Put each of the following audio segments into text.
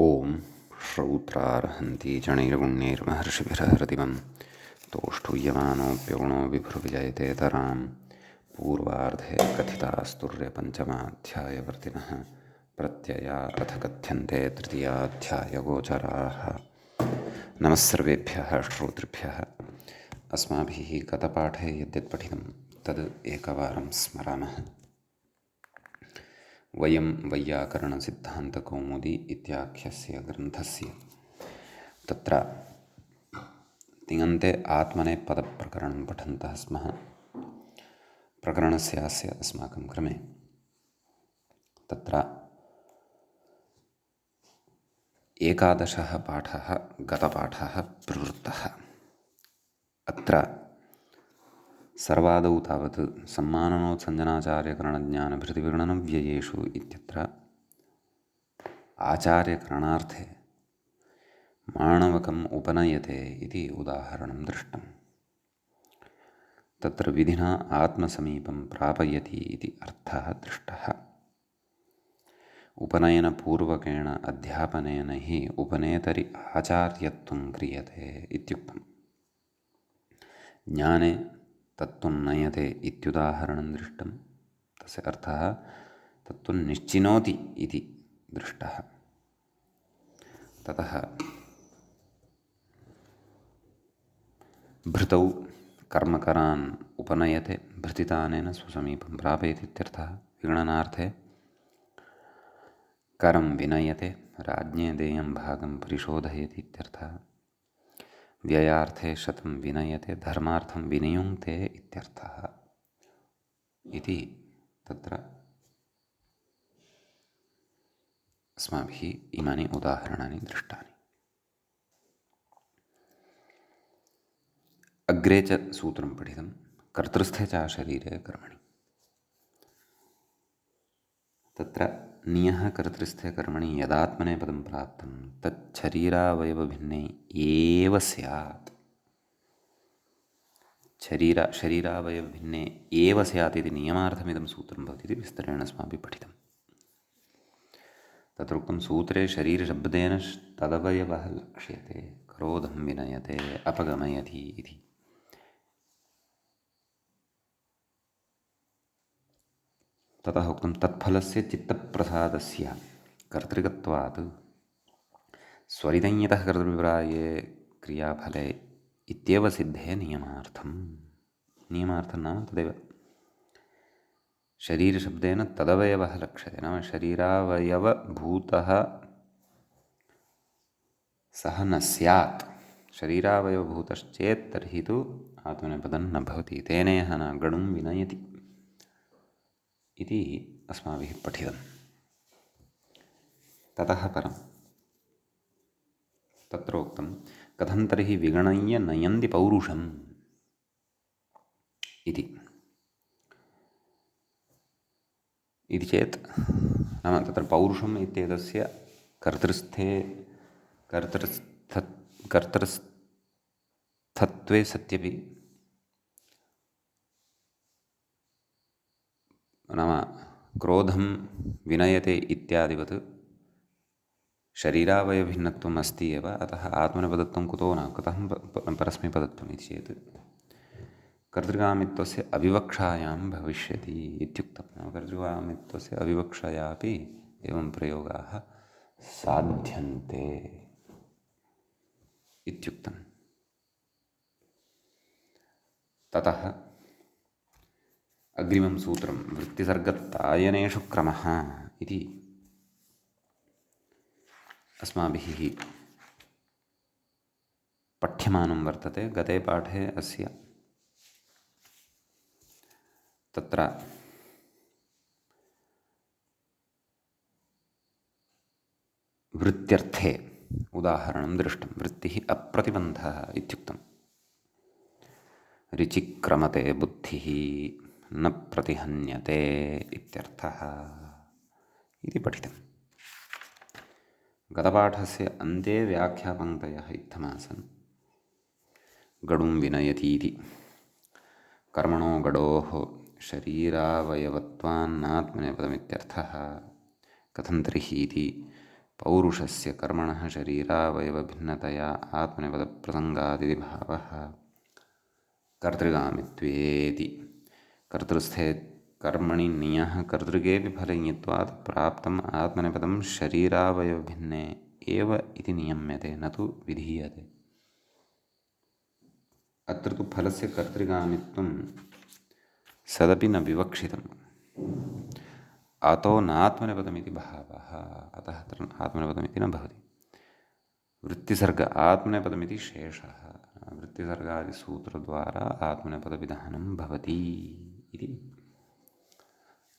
ॐ श्रौत्रार्हन्ति चणैर्गुण्यैर्महर्षिभिरहृदिवं तोष्ठूयमानोऽप्यगुणो विभुर्विजयते तरां पूर्वार्धे कथितास्तुर्यपञ्चमाध्यायवर्तिनः प्रत्यया अथ कथ्यन्ते तृतीयाध्यायगोचराः। नमः सर्वेभ्यः श्रोतृभ्यः। अस्माभिः गतपाठे यद्यत् पठितं तद् एकवारं स्मरामः। वयं वैयाकरणसिद्धान्तकौमुदी इत्याख्यस्य ग्रन्थस्य तत्र तिङन्ते आत्मनेपदप्रकरणं पठन्तः स्मः। प्रकरणस्यास्य अस्माकं क्रमे तत्र 11 पाठः गतपाठः प्रवृत्तः। अत्र सर्वादौ तावत् सम्माननोत्सञ्जनाचार्यकरणज्ञानभृतिविगणनव्ययेषु इत्यत्र आचार्यकरणार्थे माणवकम् उपनयते इति उदाहरणं दृष्टम्। तत्र विधिना आत्मसमीपं प्रापयति इति अर्थः दृष्टः। उपनयनपूर्वकेण अध्यापनेन हि उपनेतरि आचार्यत्वं क्रियते इत्युक्तम्। ज्ञाने तत्त्वं नयते इत्युदाहरणं दृष्टं। तस्य अर्थः तत्त्वं निश्चिनोति इति दृष्टः। ततः भृतौ कर्मकरान् उपनयते, भृतितानेन स्वसमीपं प्रापयति इत्यर्थः। विगणनार्थे करं विनयते, राज्ञे देयं भागं परिशोधयति इत्यर्थः। व्ययार्थे शतं विनयते, धर्मार्थं विनियुङ्क्ते इत्यर्थः इति तत्र अस्माभिः इमानि उदाहरणानि दृष्टानि। अग्रे च सूत्रं पठितं कर्तृस्थे च शरीरे कर्मणि। तत्र नियः कर्तृस्थे कर्मणि यदात्मनेपदं प्राप्तं तच्छरीरावयवभिन्ने एव स्यात्। शरीरावयवभिन्ने एव स्यात् इति नियमार्थमिदं सूत्रं भवति इति विस्तरेण अस्माभिः पठितम्। तत्र उक्तं सूत्रे शरीरशब्देन तदवयवः लक्ष्यते, क्रोधं विनयते, अपगमयति इति। ततः उक्तं तत्फलस्य चित्तप्रसादस्य कर्तृकत्वात् स्वरितञ्यतः कर्तृभिप्राये क्रियाफले इत्येव सिद्धे नियमार्थं। नियमार्थं नाम तदेव शरीरशब्देन तदवयवः लक्ष्यते, नाम शरीरावयवभूतः सः न स्यात्। शरीरावयवभूतश्चेत् तर्हि तु आत्मनेपदं न भवति। तेनेह न गणुं विनयति इति अस्माभिः पठितम्। ततः परं तत्र उक्तं कथं तर्हि विगणय्य नयन्ति पौरुषम् इति चेत् नाम तत्र पौरुषम् इत्येतस्य कर्तृस्थत्वे सत्यपि नाम क्रोधं विनयते इत्यादिवत् शरीरावयभिन्नत्वम् अस्ति एव। अतः आत्मनेपदत्वं कुतो न, कुतः परस्मैपदत्वम् इति चेत् कर्तृकामित्वस्य अविवक्षायां भविष्यति इत्युक्तं। कर्तृकामित्वस्य अविवक्षायापि एवं प्रयोगाः साध्यन्ते इत्युक्तम्। ततः अग्रिमं सूत्रं वृत्तिसर्गतायनेषु क्रमः इति अस्माभिः पठ्यमानं वर्तते। गते पाठे अस्य तत्र वृत्त्यर्थे उदाहरणं दृष्टं। वृत्तिः अप्रतिबन्धः इत्युक्तम्। ऋचिक्रमते बुद्धिः न प्रतिहन्यते इत्यर्थः इति पठितम्। गतपाठस्य अन्ते व्याख्यापङ्क्तयः इत्थमासन्। गडुं विनयति इति कर्मणो गडोः शरीरावयवत्वान्नात्मनेपदमित्यर्थः। कथं तर्हि इति पौरुषस्य कर्मणः शरीरावयवभिन्नतया आत्मनेपदप्रसङ्गादिति भावः कर्तृगामित्वेति। कर्तृस्थे कर्मणि नियः कर्तृकेऽपि फलयित्वात् प्राप्तम् आत्मनेपदं शरीरावयवभिन्ने एव इति नियम्यते, न तु विधीयते। अत्र तु फलस्य कर्तृगामित्वं सदपि न विवक्षितम्। अतो नात्मनेपदमिति भावः, अतः अत्र आत्मनेपदमिति न भवति। वृत्तिसर्ग आत्मनेपदमिति शेषः, वृत्तिसर्गादिसूत्रद्वारा आत्मनेपदविधानं भवति इति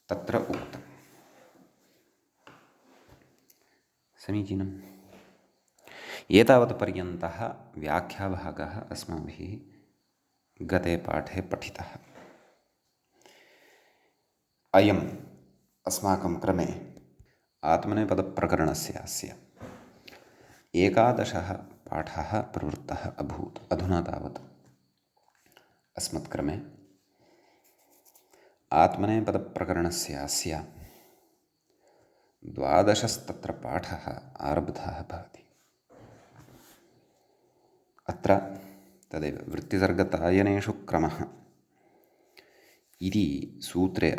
तत्र उक्तम्। समीचीनम्। एतावत् पर्यन्तः व्याख्याभागः अस्माभिः गते पाठे पठितः। अयम् अस्माकं क्रमे आत्मनेपदप्रकरणस्य अस्य 11 पाठः प्रवृत्तः अभूत्। अधुना तावत् अस्मत्क्रमे आत्मनेपदप्रकरणस्य अस्य 12 पाठः आरब्धः भवति। अत्र तदेव वृत्तिसर्गतायनेषु क्रमः इति सूत्रे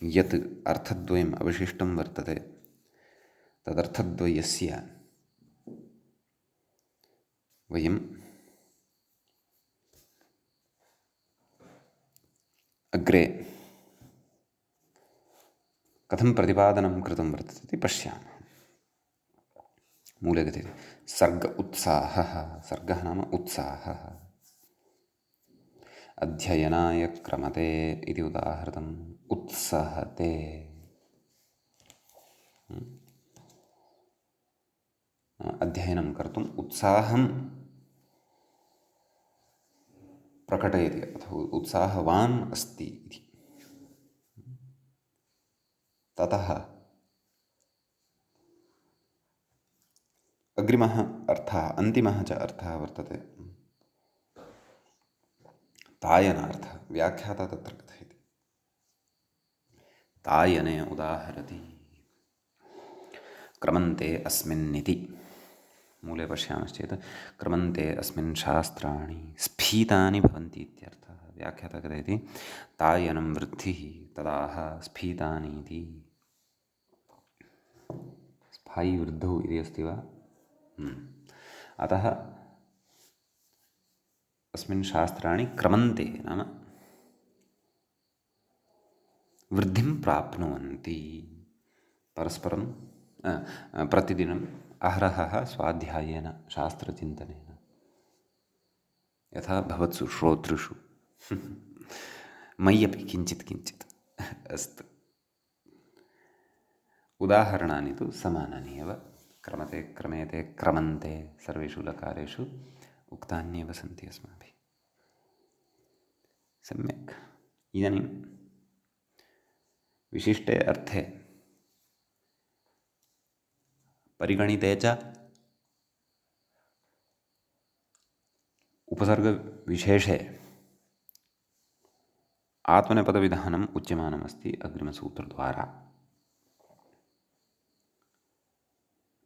यत् अर्थद्वयम् अवशिष्टं वर्तते, तदर्थद्वयस्य वयं अग्रे कथं प्रतिपादनं कृतं वर्तते इति पश्यामः। मूले गते सर्ग उत्साहः, सर्गः नाम उत्साहः, अध्ययनाय क्रमते इति उदाहृतम्, उत्सहते। अध्ययनं कर्तुम् उत्साहं प्रकटयति अथवा उत्साहवान् अस्ति इति। ततः अग्रिमः अर्थः, अन्तिमः च अर्थः वर्तते तायनार्थः। व्याख्याता तत्र कथयति, तायने उदाहरति, क्रमन्ते अस्मिन्निति। मूले पश्यामश्चेत् क्रमन्ते अस्मिन् शास्त्राणि स्फीतानि भवन्ति इत्यर्थः। व्याख्याता कथयति तायनं वृद्धिः तदाह स्फीतानि इति। स्थायी वृद्धौ इति अस्ति वा? अतः अस्मिन् शास्त्राणि क्रमन्ते नाम वृद्धिं प्राप्नुवन्ति। परस्परं प्रतिदिनम् अहरहः स्वाध्यायेन शास्त्रचिन्तनेन यथा भवत्सु श्रोतृषु मय्यपि किञ्चित् किञ्चित् अस्तु। उदाहरणानि तु समानानि एव, क्रमते क्रमेते क्रमन्ते सर्वेषु लकारेषु उक्तान्येव सन्ति अस्माभिः। सम्यक्। इदानीं विशिष्टे अर्थे परिगणिते च उपसर्गविशेषे आत्मनेपदविधानम् उच्यमानमस्ति अग्रिमसूत्रद्वारा।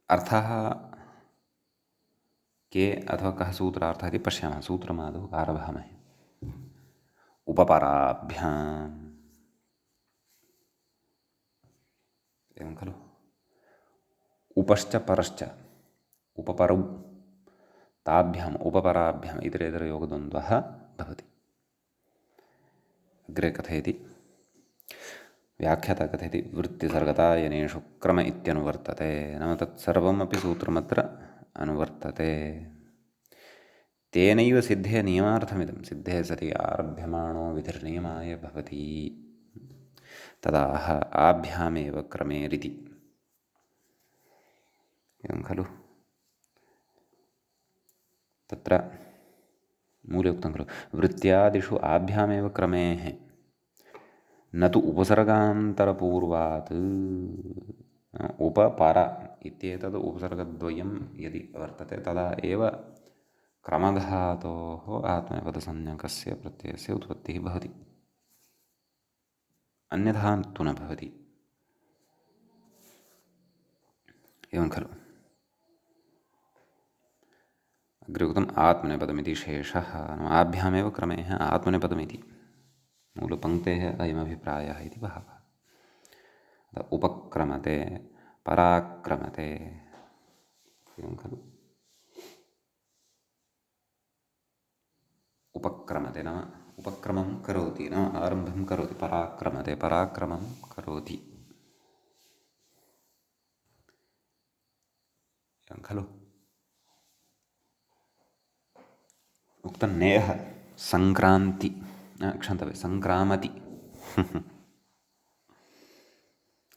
अर्थः के अथवा कः सूत्रार्थः इति पश्यामः। सूत्रमादौ आरभामहे। उपपराभ्याम्, एवं खलु। उपश्च परश्च उपपरौ ताभ्याम् उपपराभ्याम् इतरेतरयोगद्वन्द्वः भवति। अग्रे कथयति, व्याख्याता कथयति वृत्तिसर्गतायनेषु क्रम इत्यनुवर्तते। नाम तत्सर्वमपि सूत्रमत्र अनुवर्तते। तेनैव सिद्धे नियमार्थमिदं, सिद्धे सति आरभ्यमाणो विधिर्नियमाय भवति, तदाह आभ्यामेव क्रमेरिति। एवं खलु। तत्र मूले उक्तं खलु वृत्त्यादिषु आभ्यामेव क्रमेः न तु उपसर्गान्तरपूर्वात्। उपपर इत्येतद् उपसर्गद्वयं यदि वर्तते तदा एव क्रमघातोः आत्मनेपदसंज्ञकस्य प्रत्ययस्य उत्पत्तिः भवति, अन्यथा तु न भवति। एवं खलु। अग्रे उक्तम् आत्मनेपदमिति शेषः, आभ्यामेव क्रमेः आत्मनेपदमिति मूलपङ्क्तेः अयमभिप्रायः इति भावः। उपक्रमते, पराक्रमते, एवं खलु। उपक्रमते नाम उपक्रमं करोति, नाम आरम्भं करोति। पराक्रमते, पराक्रमं करोति, एवं खलु। उक्तं नेयः सङ्क्रान्ति, क्षन्तव्यं सङ्क्रामति।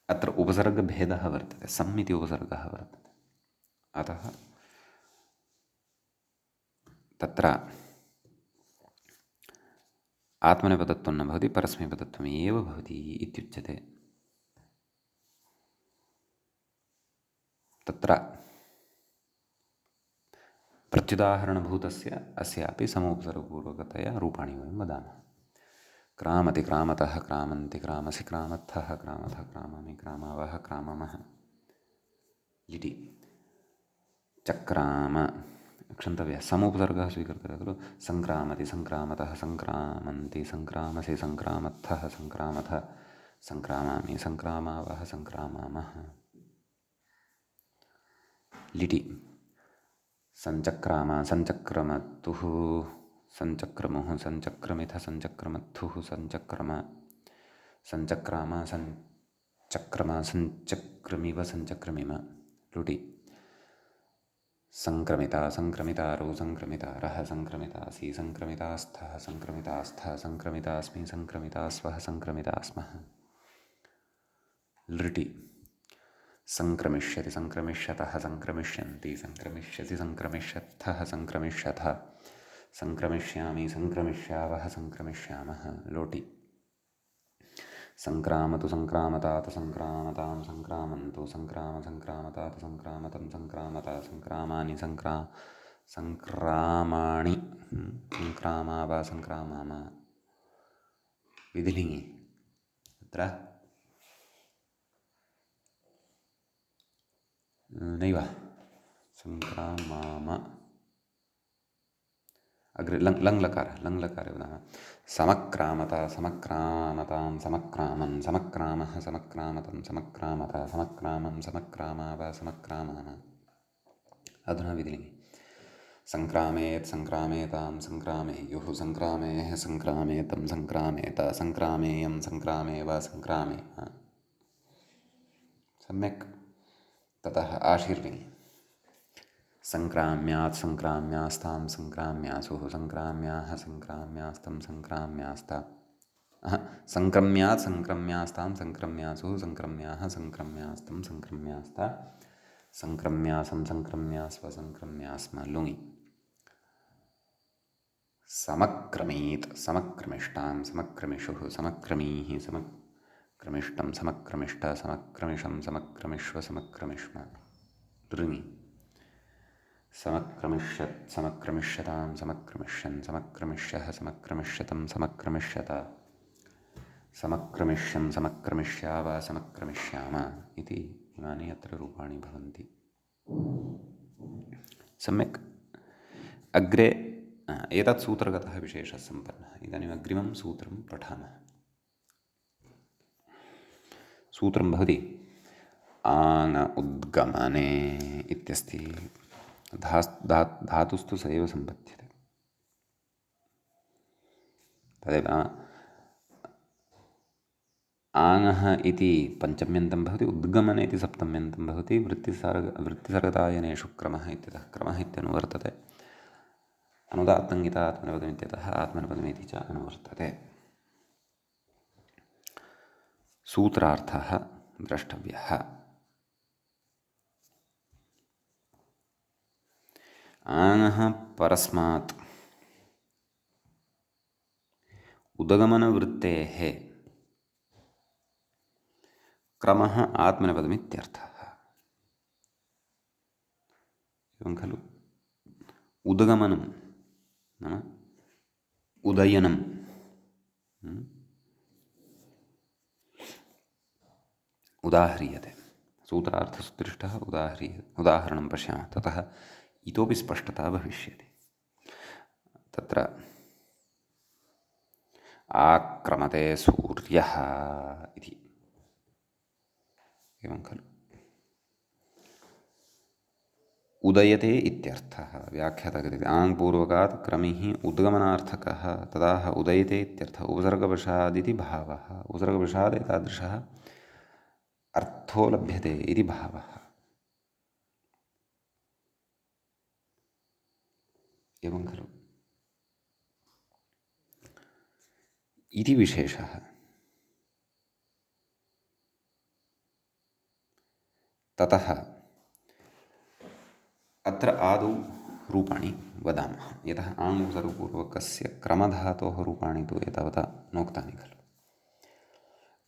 अत्र उपसर्गभेदः वर्तते, सम् इति उपसर्गः वर्तते। अतः तत्र आत्मनेपदत्वं न भवति, परस्मैपदत्वम् एव भवति इत्युच्यते। तत्र प्रत्युदाहरणभूतस्य अस्यापि समोपसर्गपूर्वकतया रूपाणि वयं वदामः। क्रामति, क्रामतः, क्रामन्ति, क्रामसि, क्रामत्थः, क्रामतः, क्रामामि, क्रामावः, क्राममः। लिटि चक्राम, क्षन्तव्यः समोपसर्गः स्वीकृतः खलु। सङ्क्रामति, सङ्क्रामतः, सङ्क्रामन्ति, सङ्क्रामसि, सङ्क्रामत्थः, सङ्क्रामथ, सङ्क्रामामि, सङ्क्रामावः, सङ्क्रामामः। लिटि सञ्चक्राम, सञ्चक्रमतुः, सञ्चक्रमुः, सञ्चक्रमिथ, सञ्चक्रमत्थुः, सञ्चक्रम, सञ्चक्राम, सञ्चक्रम, सञ्चक्रमिव, सञ्चक्रमिम। लुटि सङ्क्रमिता, सङ्क्रमितारो, सङ्क्रमितारः, सङ्क्रमितासि, सङ्क्रमितास्थः, सङ्क्रमितास्थः, सङ्क्रमितास्मि, सङ्क्रमितास्वः, सङ्क्रमितास्मः। लृटि सङ्क्रमिष्यति, सङ्क्रमिष्यतः, सङ्क्रमिष्यन्ति, सङ्क्रमिष्यसि, सङ्क्रमिष्यत्थः, सङ्क्रमिष्यथ, सङ्क्रमिष्यामि, सङ्क्रमिष्यावः, सङ्क्रमिष्यामः। लोटि सङ्क्रामतु, सङ्क्रामतात, सङ्क्रामतां, सङ्क्रामन्तु, सङ्क्राम, सङ्क्रामतात, सङ्क्रामतं, सङ्क्रामता, सङ्क्रामानि, सङ्क्रामाणि, सङ्क्रामाव, सङ्क्रामाम। विधिलिङ्गि तत्र नैव सङ्क्रामाम, अग्रे लङ् लकारे वदामः। समक्रामत, समक्रामतां, समक्रामन्, समक्रामः, समक्रामतं, समक्रामत, समक्रामं, समक्रामाव, समक्रामाम। अधुना विधिलिङ्गि सङ्क्रामेत्, सङ्क्रामेतां, सङ्क्रामेयुः, सङ्क्रामेः, सङ्क्रामेतं, सङ्क्रामेत, सङ्क्रामेयं, सङ्क्रामेव, सङ्क्रामे। सम्यक्। ततः आशीर्लिङ्गि सङ्क्राम्यात्, सङ्क्राम्यास्तां, सङ्क्राम्यासुः, सङ्क्राम्याः, सङ्क्राम्यास्तं, सङ्क्राम्यास्ता, सङ्क्रम्यात्, सङ्क्रम्यास्तां, सङ्क्रम्यासुः, सङ्क्रम्याः, सङ्क्रम्यास्तं, सङ्क्रम्यास्ता, सङ्क्रम्यासं, सङ्क्रम्यास्व, सङ्क्रम्यास्म। लुङि समक्रमीत्, समक्रमिष्टां, समक्रमिषुः, समक्रमीः, समक्रमिष्टं, समक्रमिष्ट, समक्रमिषं, समक्रमिष्व, समक्रमिष्म। लृङि समक्रमिष्यत्, समक्रमिष्यतां, समक्रमिष्यन्, समक्रमिष्यः, समक्रमिष्यतं, समक्रमिष्यत, समक्रमिष्यं, समक्रमिष्याव, समक्रमिष्याम इति इमानि अत्र रूपाणि भवन्ति। सम्यक्। अग्रे एतत् सूत्रगतः विशेषः सम्पन्नः। इदानीम् अग्रिमं सूत्रं पठामः। सूत्रं भवति आङ् उद्गमने इत्यस्ति। धातुस्तु स एव सम्पद्यते। तदेव आङ्ः इति पञ्चम्यन्तं भवति, उद्गमने इति सप्तम्यन्तं भवति। वृत्तिसर्गतायनेषु क्रमः इत्यतः क्रमः इत्यनुवर्तते। अनुदात्तङ्गिता आत्मनेपदमित्यतः आत्मनेपदमिति च अनुवर्तते। सूत्रार्थः द्रष्टव्यः। आङ्ः परस्मात् उदगमनवृत्तेः क्रमः आत्मनेपदमित्यर्थः। एवं खलु। उदगमनं नाम उदयनं, उदाह्रियते। सूत्रार्थसुदृष्टः उदाहरणं पश्यामः, ततः इतोपि स्पष्टता भविष्यति। तत्र आक्रमते सूर्यः इति एवं खलु। उदयते इत्यर्थः व्याख्याता कथयति आङ्पूर्वकात् क्रमिः उद्गमनार्थकः तदाह उदयते इत्यर्थः उपसर्गवशादिति भावः। उपसर्गवशात् एतादृशः अर्थो लभ्यते इति भावः। एवं खलु। इति विशेषः। ततः अत्र आदौ रूपाणि वदामः, यतः आङ् उपसर्गपूर्वकस्य क्रमधातोः रूपाणि तु एतावता नोक्तानि खलु।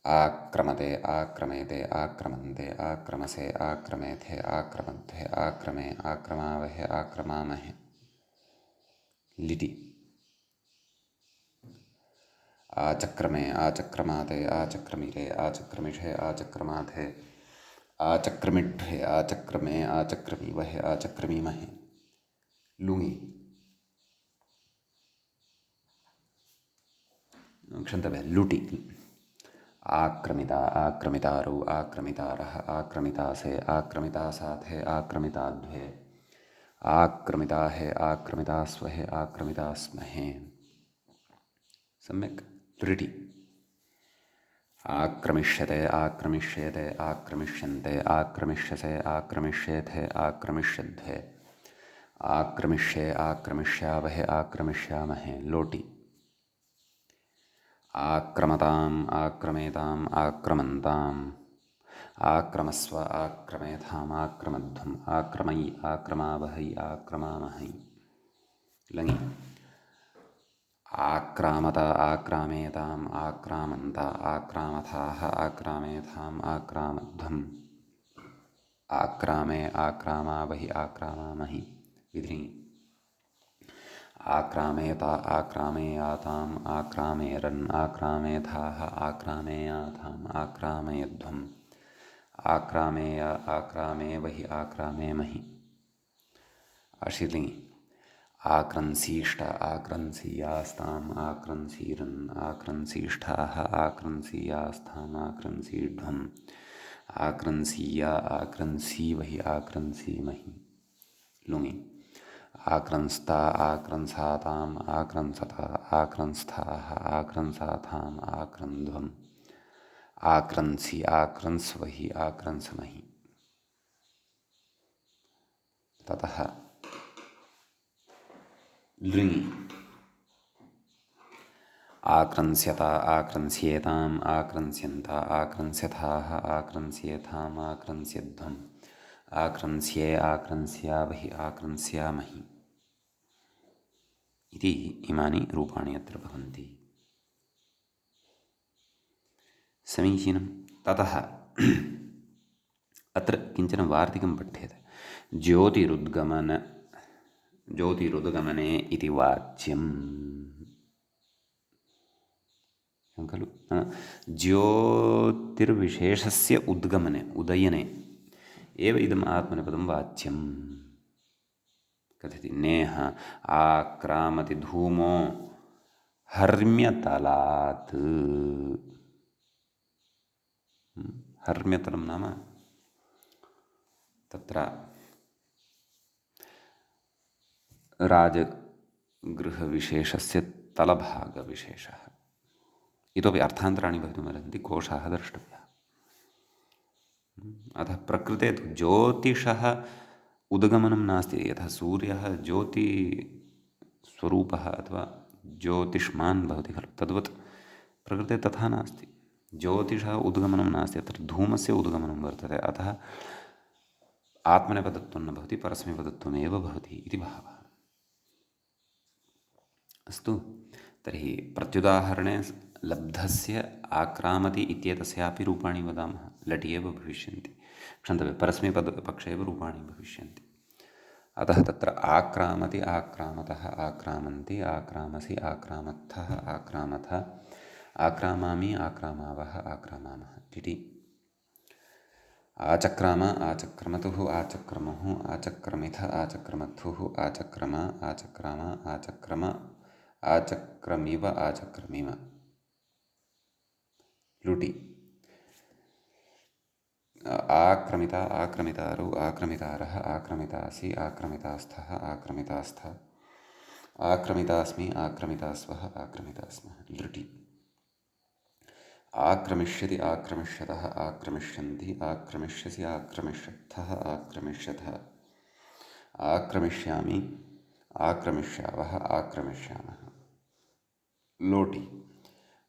आक्रमते, आक्रमेते, आक्रमन्ते, आक्रमसे, आक्रमेथे, आक्रमन्ते, आक्रमे, आक्रमावहे, आक्रमामहे, लिटि। आचक्रमे, आचक्रमाते, आचक्रमिरे, आचक्रमिषे, आचक्रमाथे, आचक्रमिढ्वे, आचक्रमे, आचक्रमीवहे, आचक्रमीमहे, लुङि। क्षन्तव्यः लुटि। आक्रमिता, आक्रमितारौ, आक्रमितारः, आक्रमितासे, आक्रमितासाथे, आक्रमिताध्वे, आक्रमिताहे, आक्रमितास्वहे, आक्रमितास्महे। सम्यक् लृटि। आक्रमिष्यते, आक्रमिष्येते, आक्रमिष्यन्ते, आक्रमिष्यसे, आक्रमिष्येथे, आक्रमिष्यध्वे, आक्रमिष्ये, आक्रमिष्यावहे, आक्रमिष्यामहे, लोटि। आक्रमताम्, आक्रमेताम्, आक्रमन्ताम्, आक्रमस्व, आक्रमेथाम्, आक्रमध्वम्, आक्रमयि, आक्रमावहै, आक्रमामहै, लङि। आक्रामत, आक्रामेताम्, आक्रामन्त, आक्रामथाः, आक्रामेथाम्, आक्रामध्वम्, आक्रामे, आक्रामावहि, आक्रामामहि, विधिः। आक्रामेता, आक्रामेयाताम्, आक्रामेरन्, आक्रामेथाः, आक्रामेयाथाम्, आक्रामयध्वम्, आक्रामेय, आक्रामेवहि, आक्रामेमहि, अशिलिङि। आक्रंसीष्ट, आक्रंसीयास्ताम्, आक्रंसीरन्, आक्रंसीष्ठाः, आक्रंसीयास्थाम्, आक्रंसीढ्वम्, आक्रंसीया, आक्रंसीवहि, आक्रंसीमहि, लुङि। आक्रंस्ता, आक्रंसाताम्, आक्रंसत, आक्रंस्थाः, आक्रंसाथाम्, आक्रन्ध्वम्, आक्रंसि, आक्रंस्वहि, आक्रंसमहि। ततः लृङि। आक्रंस्यत, आक्रंस्येताम्, आक्रंस्यन्त, आक्रंस्यथाः, आक्रंस्येथाम्, आक्रंस्यध्वम्, आक्रंस्ये, आक्रंस्यावहि, आक्रंस्यामहि इति इमानि रूपाणि अत्र भवन्ति। समीचीनं। ततः अत्र किञ्चन वार्तिकं पठ्यते। ज्योतिरुद्गमने इति वाच्यम् खलु। ज्योतिर्विशेषस्य उद्गमने, उदयने एव इदम् आत्मनेपदं वाच्यं कथयति। नेह आक्रामति धूमो हर्म्यतलात्। हर्म्यतलं नाम तत्र राजगृहविशेषस्य तलभागविशेषः। इतोपि अर्थान्तराणि भवितुमर्हन्ति, कोशाः द्रष्टव्याः। अतः प्रकृते तु ज्योतिषः उद्गमनं नास्ति। यथा सूर्यः ज्योतिस्वरूपः अथवा ज्योतिष्मान् भवति खलु, तद्वत् प्रकृते तथा नास्ति। ज्योतिषः उद्गमनं नास्ति, अत्र धूमस्य उद्गमनं वर्तते। अतः आत्मनेपदत्वं न भवति, परस्मैपदत्वमेव भवति इति भावः। अस्तु, तर्हि प्रत्युदाहरणे लब्धस्य आक्रामति इत्येतस्यापि रूपाणि वदामः। लटि एव भविष्यन्ति, क्षन्तव्यः, परस्मैपदपक्षे एव रूपाणि भविष्यन्ति। अतः तत्र आक्रामति, आक्रामतः, आक्रामन्ति, आक्रामसि, आक्रामत्थः, आक्रामथ, आक्रामामि, आक्रामावः, आक्रामामः इति। आचक्राम आचक्रमतुः आचक्रमुः आचक्रमिथ आचक्रमथुः आचक्रम आचक्राम आचक्रम आचक्रमिव आचक्रमिम लुटि आक्रमिता आक्रमितारौ आक्रमितारः आक्रमितासि आक्रमितास्थः आक्रमितास्थ आक्रमितास्मि आक्रमितास्वः आक्रमितास्मः लृटि आक्रमिष्यति आक्रमिष्यतः आक्रमिष्यन्ति आक्रमिष्यसि आक्रमिष्यथः आक्रमिष्यथः आक्रमिष्यामि आक्रमिष्यावः आक्रमिष्यामः लोटि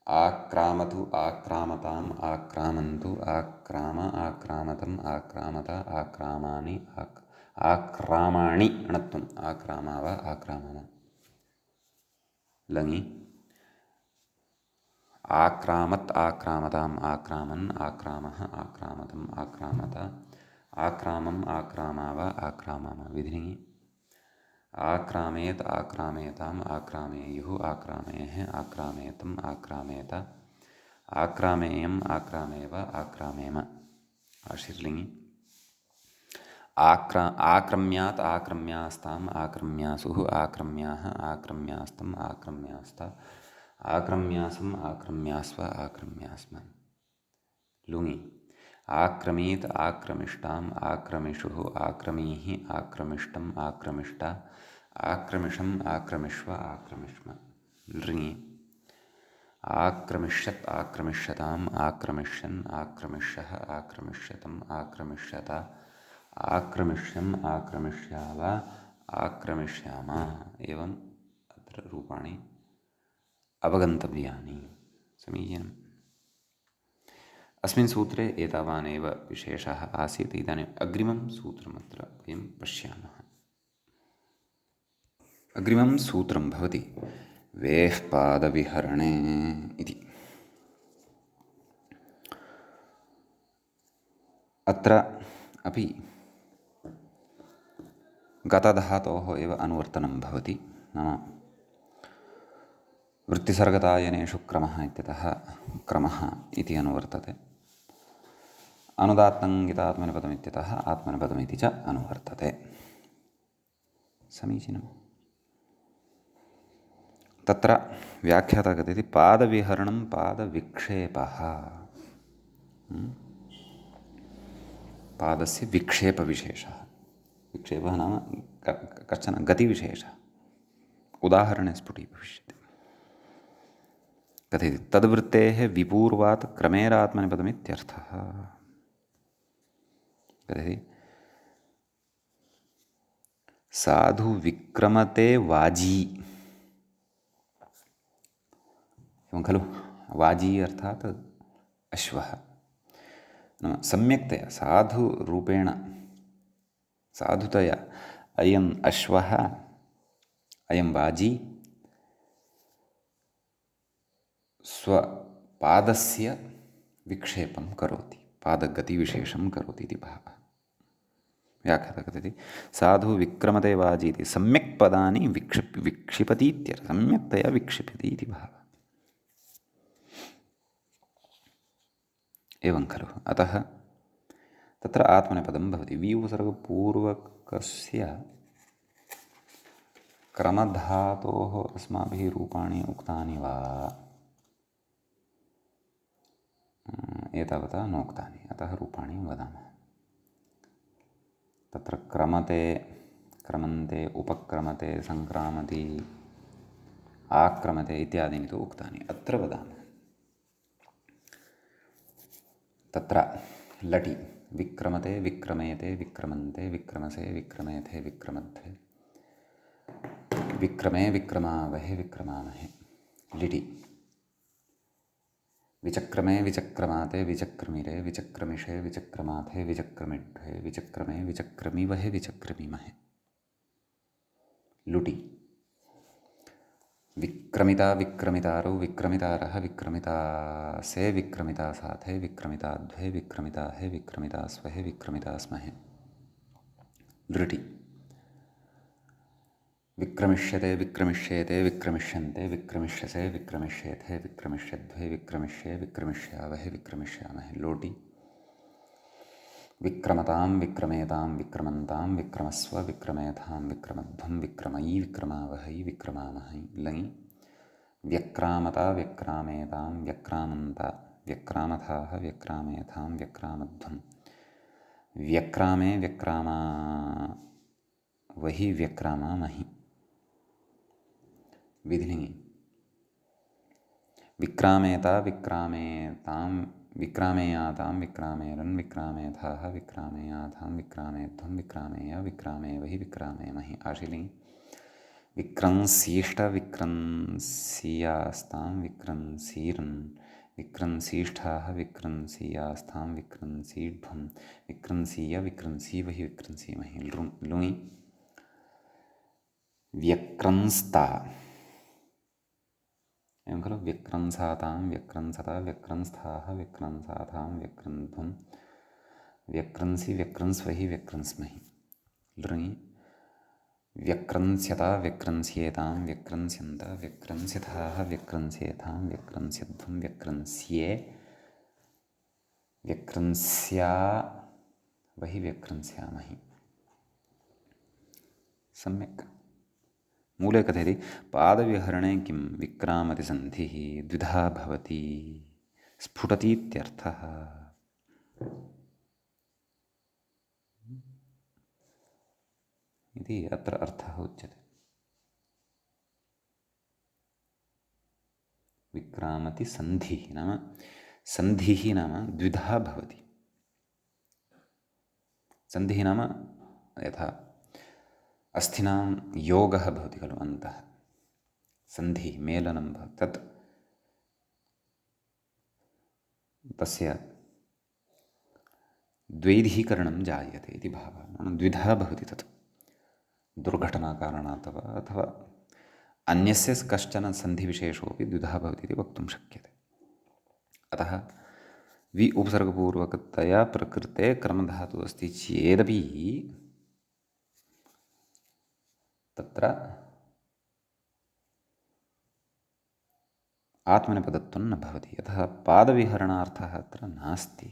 आक्रामतु आक्रामताम् आक्रामन्तु आक्राम आक्रामतम् आक्रामत आक्रामाणि आक्रामाणि अणत्वम् आक्रामाव आक्रामम लङि आक्रामत् आक्रामताम् आक्रामन् आक्रामः आक्रामतम् आक्रामत आक्रामम् आक्रामाव आक्रामम विधिनिङि आक्रामेत् आक्रामेताम् आक्रामेयुः आक्रामेः आक्रामेतम् आक्रामेत आक्रामेयम् आक्रामेव आक्रामेम आशीर्लिङि आक्रम्यात् आक्रम्यास्ताम् आक्रम्यासुः आक्रम्याः आक्रम्यास्तम् आक्रम्यास्त आक्रम्यासम् आक्रम्यास्व आक्रम्यास्म लुङि आक्रमीत् आक्रमिष्टाम् आक्रमिषुः आक्रमीः आक्रमिष्टम् आक्रमिष्ट आक्रमिषम् आक्रमिष्व आक्रमिष्म लृङि आक्रमिष्यत् आक्रमिष्यताम् आक्रमिष्यन् आक्रमिष्यः आक्रमिष्यतम् आक्रमिष्यत आक्रमिष्यम् आक्रमिष्याव आक्रमिष्याम एवम् अत्र रूपाणि अवगन्तव्यानि समीचीनम् अस्मिन् सूत्रे एतावानेव विशेषः आसीत् इदानीम् अग्रिमं सूत्रमत्र वयं पश्यामः अग्रिमं सूत्रं भवति वेः पादविहरणे इति अत्र अपि गतधातोः एव अनुवर्तनं भवति नाम वृत्तिसर्गतायनेषु क्रमः इत्यतः क्रमः इति अनुवर्तते अनुदात्तङ्गितात्मनेपदमित्यतः आत्मनेपदमिति च अनुवर्तते समीचीनम् तत्र व्याख्याता कथयति पादविहरणं पादविक्षेपः पादस्य विक्षेपविशेषः विक्षेपः नाम कश्चन गतिविशेषः उदाहरणे स्फुटीभविष्यति कथयति तद्वृत्तेः विपूर्वात् क्रमेणात्मनेपदमित्यर्थः कथयति साधु विक्रमते वाजी एवं खलु वाजी अर्थात् अश्वः नाम सम्यक्तया साधुरूपेण साधुतया अयम् अश्वः अयं वाजी स्वपादस्य विक्षेपं करोति पादगतिविशेषं करोति इति भावः व्याख्याता कथयति साधु विक्रमते वाजी इति सम्यक् पदानि विक्षिपति इत्यर्थः सम्यक्तया विक्षिपति इति भावः एवं खलु अतः तत्र आत्मनेपदं भवति विउपसर्गपूर्वकस्य क्रमधातोः अस्माभिः रूपाणि उक्तानि वा एतावता नोक्तानि अतः रूपाणि वदामः तत्र क्रमते क्रमन्ते उपक्रमते सङ्क्रामति आक्रमते इत्यादीनि तु उक्तानि अत्र वदामः तत्र लटि विक्रमते विक्रमेते विक्रमन्ते विक्रमसे विक्रमेथे विक्रमध्वे विक्रमे विक्रमावहे विक्रमामहे लिटि विचक्रमे विचक्रमाते विचक्रमिरे विचक्रमिषे विचक्रमाथे विचक्रमिढ्वे विचक्रमे विचक्रमिवहे विचक्रमिमहे लुटि विक्रमिता विक्रमितारौ विक्रमितारः विक्रमितासे विक्रमितासाथे विक्रमिताध्वे विक्रमिताहे विक्रमितास्वहे विक्रमितास्महे लृटि विक्रमिष्यते विक्रमिष्येते विक्रमिष्यन्ते विक्रमिष्यसे विक्रमिष्येथे विक्रमिष्यध्वे विक्रमिष्ये विक्रमिष्यावहे विक्रमिष्यामहे लोटि विक्रमतां विक्रमेतां विक्रमन्तां विक्रमस्व विक्रमेधां विक्रमध्वं विक्रमयी विक्रमावहै विक्रमामहै लङि व्यक्रामता व्यक्रामेतां व्यक्रामन्ता व्यक्रामथाः व्यक्रामेधां व्यक्रामध्वं व्यक्रामे व्यक्रामा वही व्यक्रामामहि विधिलिङि विक्रामेता विक्रामेतां विक्रामेयातां विक्रामेरन् विक्रामेधाः विक्रामेयाधां विक्रामेध्वं विक्रामेय विक्रामेवहि विक्रामेमहि आशीलिङि विक्रंसीष्ट विक्रंसीयास्तां विक्रंसीरन् विक्रंसीष्ठाः विक्रंसीयास्तां विक्रंसीढ्वं विक्रंसीय विक्रंसीवहि विक्रंसीमहि लुङि व्यक्रंस्ता एवं खलु व्यक्रंसातां व्यक्रंसता व्यक्रंस्थाः व्यक्रंसातां व्यक्रन्ध्वं व्यक्रंसि व्यक्रंस्वहि व्यक्रंस्महि लृङि व्यक्रंस्यता व्यक्रंस्येतां व्यक्रंस्यन्त व्यक्रंस्यथाः व्यक्रंस्येतां व्यक्रंस्यध्वं व्यक्रंस्ये व्यक्रंस्या वहि व्यक्रंस्यामहि सम्यक् मूले कथयति पादविहरणे किं विक्रामति सन्धिः द्विधा भवति स्फुटतीत्यर्थः इति अत्र अर्थः उच्यते विक्रामति सन्धिः नाम द्विधा भवति सन्धिः नाम यथा अस्थिनां योगः भवति खलु अन्तः सन्धिः मेलनं भवति तत् तस्य द्वैधीकरणं जायते इति भावः नाम द्विधा भवति तत् दुर्घटनाकारणात् अथवा अन्यस्य कश्चन सन्धिविशेषोऽपि द्विधा भवति इति वक्तुं शक्यते अतः वि उपसर्गपूर्वकतया प्रकृते क्रमधातुः अस्ति चेदपि तत्र आत्मनेपदत्वं न भवति यतः पादविहरणार्थः अत्र नास्ति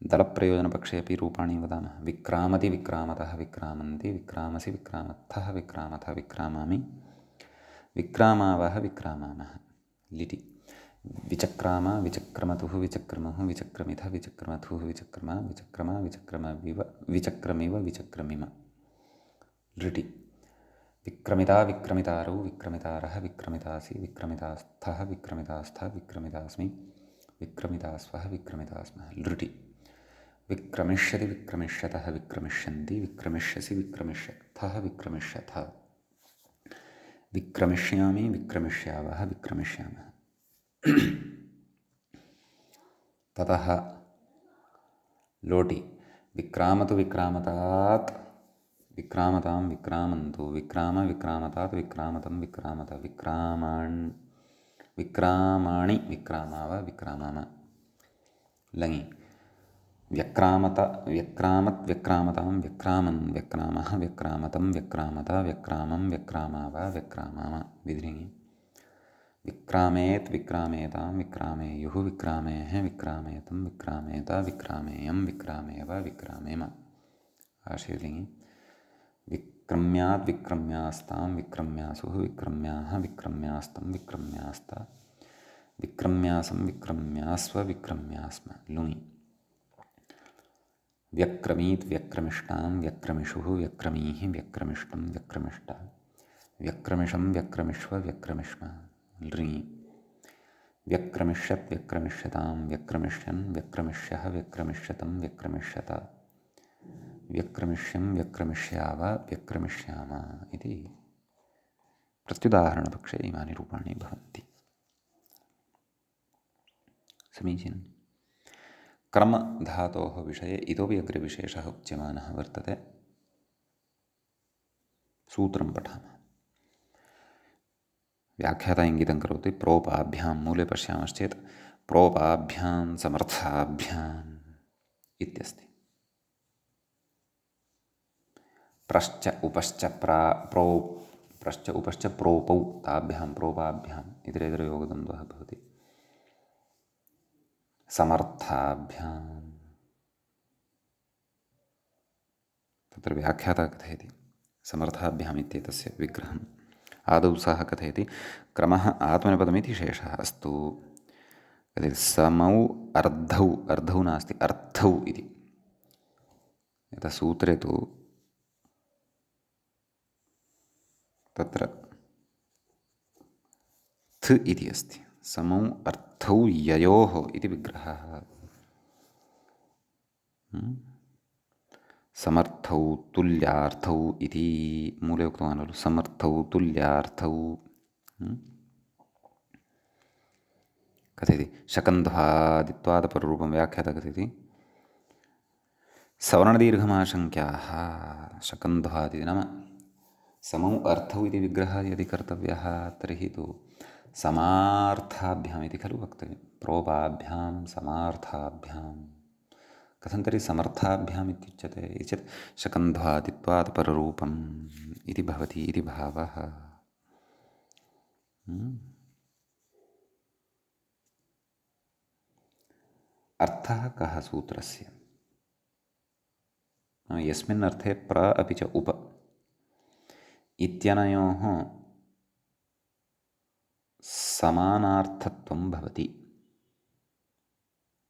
दलप्रयोजनपक्षे अपि रूपाणि वदामः विक्रामति विक्रामतः विक्रामन्ति विक्रामसि विक्रामत्थः विक्रामथ विक्रामामि विक्रामावः विक्रामामः लिटि विचक्राम विचक्रमतुः विचक्रमुः विचक्रमिथ विचक्रमथुः विचक्रमा विचक्रमा विचक्रमविव विचक्रमिव विचक्रमिम लृटि विक्रमिता विक्रमितारौ विक्रमितारः विक्रमितासि विक्रमितास्थः विक्रमितास्थ विक्रमितास्मि विक्रमितास्वः विक्रमितास्मः लृटि विक्रमिष्यति विक्रमिष्यतः विक्रमिष्यन्ति विक्रमिष्यसि विक्रमिष्यथः विक्रमिष्यथ विक्रमिष्यामि विक्रमिष्यावः विक्रमिष्यामः ततः लोटि विक्रामतु विक्रामतात् विक्रामतां विक्रामन्तु विक्राम विक्रामतात् विक्रामतं विक्रामत विक्रामाणि विक्रामाव विक्रामाम लङि व्यक्रामत व्यक्रामत् व्यक्रामतां व्यक्रामन् व्यक्रामः व्यक्रामतं व्यक्रामत व्यक्रामं व्यक्रामाव व्यक्रामाम विधिलिङि विक्रामेत् विक्रामेतां विक्रामेयुः विक्रामेः विक्रामेतं विक्रामेत विक्रामेयं विक्रामेव विक्रामेम आशीर्लिङि विक्रम्यात् विक्रम्यास्तां विक्रम्यासुः विक्रम्याः विक्रम्यास्तं विक्रम्यास्ता विक्रम्यासं विक्रम्यास्व विक्रम्यास्म लुङि व्यक्रमीत् व्यक्रमिष्टां व्यक्रमिषुः व्यक्रमीः व्यक्रमिष्टं व्यक्रमिष्टा व्यक्रमिषं व्यक्रमिष्व व्यक्रमिष्म लृङि व्यक्रमिष्यत् व्यक्रमिष्यतां व्यक्रमिष्यन् व्यक्रमिष्यः व्यक्रमिष्यतं व्यक्रमिष्यत व्यक्रमिष्यं व्यक्रमिष्याव व्यक्रमिष्याम इति प्रत्युदाहरणपक्षे इमानि रूपाणि भवन्ति समीचीनं क्रमधातोः विषये इतोपि अग्रे विशेषः उच्यमानः वर्तते सूत्रं पठामः व्याख्याता इङ्गितं करोति प्रोपाभ्यां मूले पश्यामश्चेत् प्रोपाभ्यां समर्थाभ्याम् इत्यस्ति प्रश्च उपश्च प्रश्च उपश्च प्रोपौ ताभ्यां प्रोपाभ्याम् इतरेतरयोगद्वन्द्वः भवति समर्थाभ्यां तत्र व्याख्याता कथयति समर्थाभ्याम् इत्येतस्य विग्रहम् आदौ सः कथयति क्रमः आत्मनेपदमिति शेषः अस्तु कथयति समौ अर्धौ अर्धौ नास्ति अर्थौ इति यतः सूत्रे तु तत्र थ इति अस्ति समौ अर्थौ ययोः इति विग्रहः समर्थौ तुल्यार्थौ इति मूले उक्तवान् खलु समर्थौ तुल्यार्थौ कथयति शकन्ध्वादित्वादपररूपं व्याख्याता कथयति सवर्णदीर्घमाशङ्क्याः शकन्ध्वादिति नाम समौ अर्थौ इति विग्रहः यदि कर्तव्यः तर्हि तु समार्थाभ्याम् इति खलु वक्तव्यं प्रोबाभ्यां समार्थाभ्यां कथं तर्हि समर्थाभ्याम् इत्युच्यते चेत् शकन्ध्वादित्वात् पररूपम् इति भवति इति भावः अर्थः कः सूत्रस्य यस्मिन् अर्थे प्र अपि च उप इत्यनयोः समानार्थत्वं भवति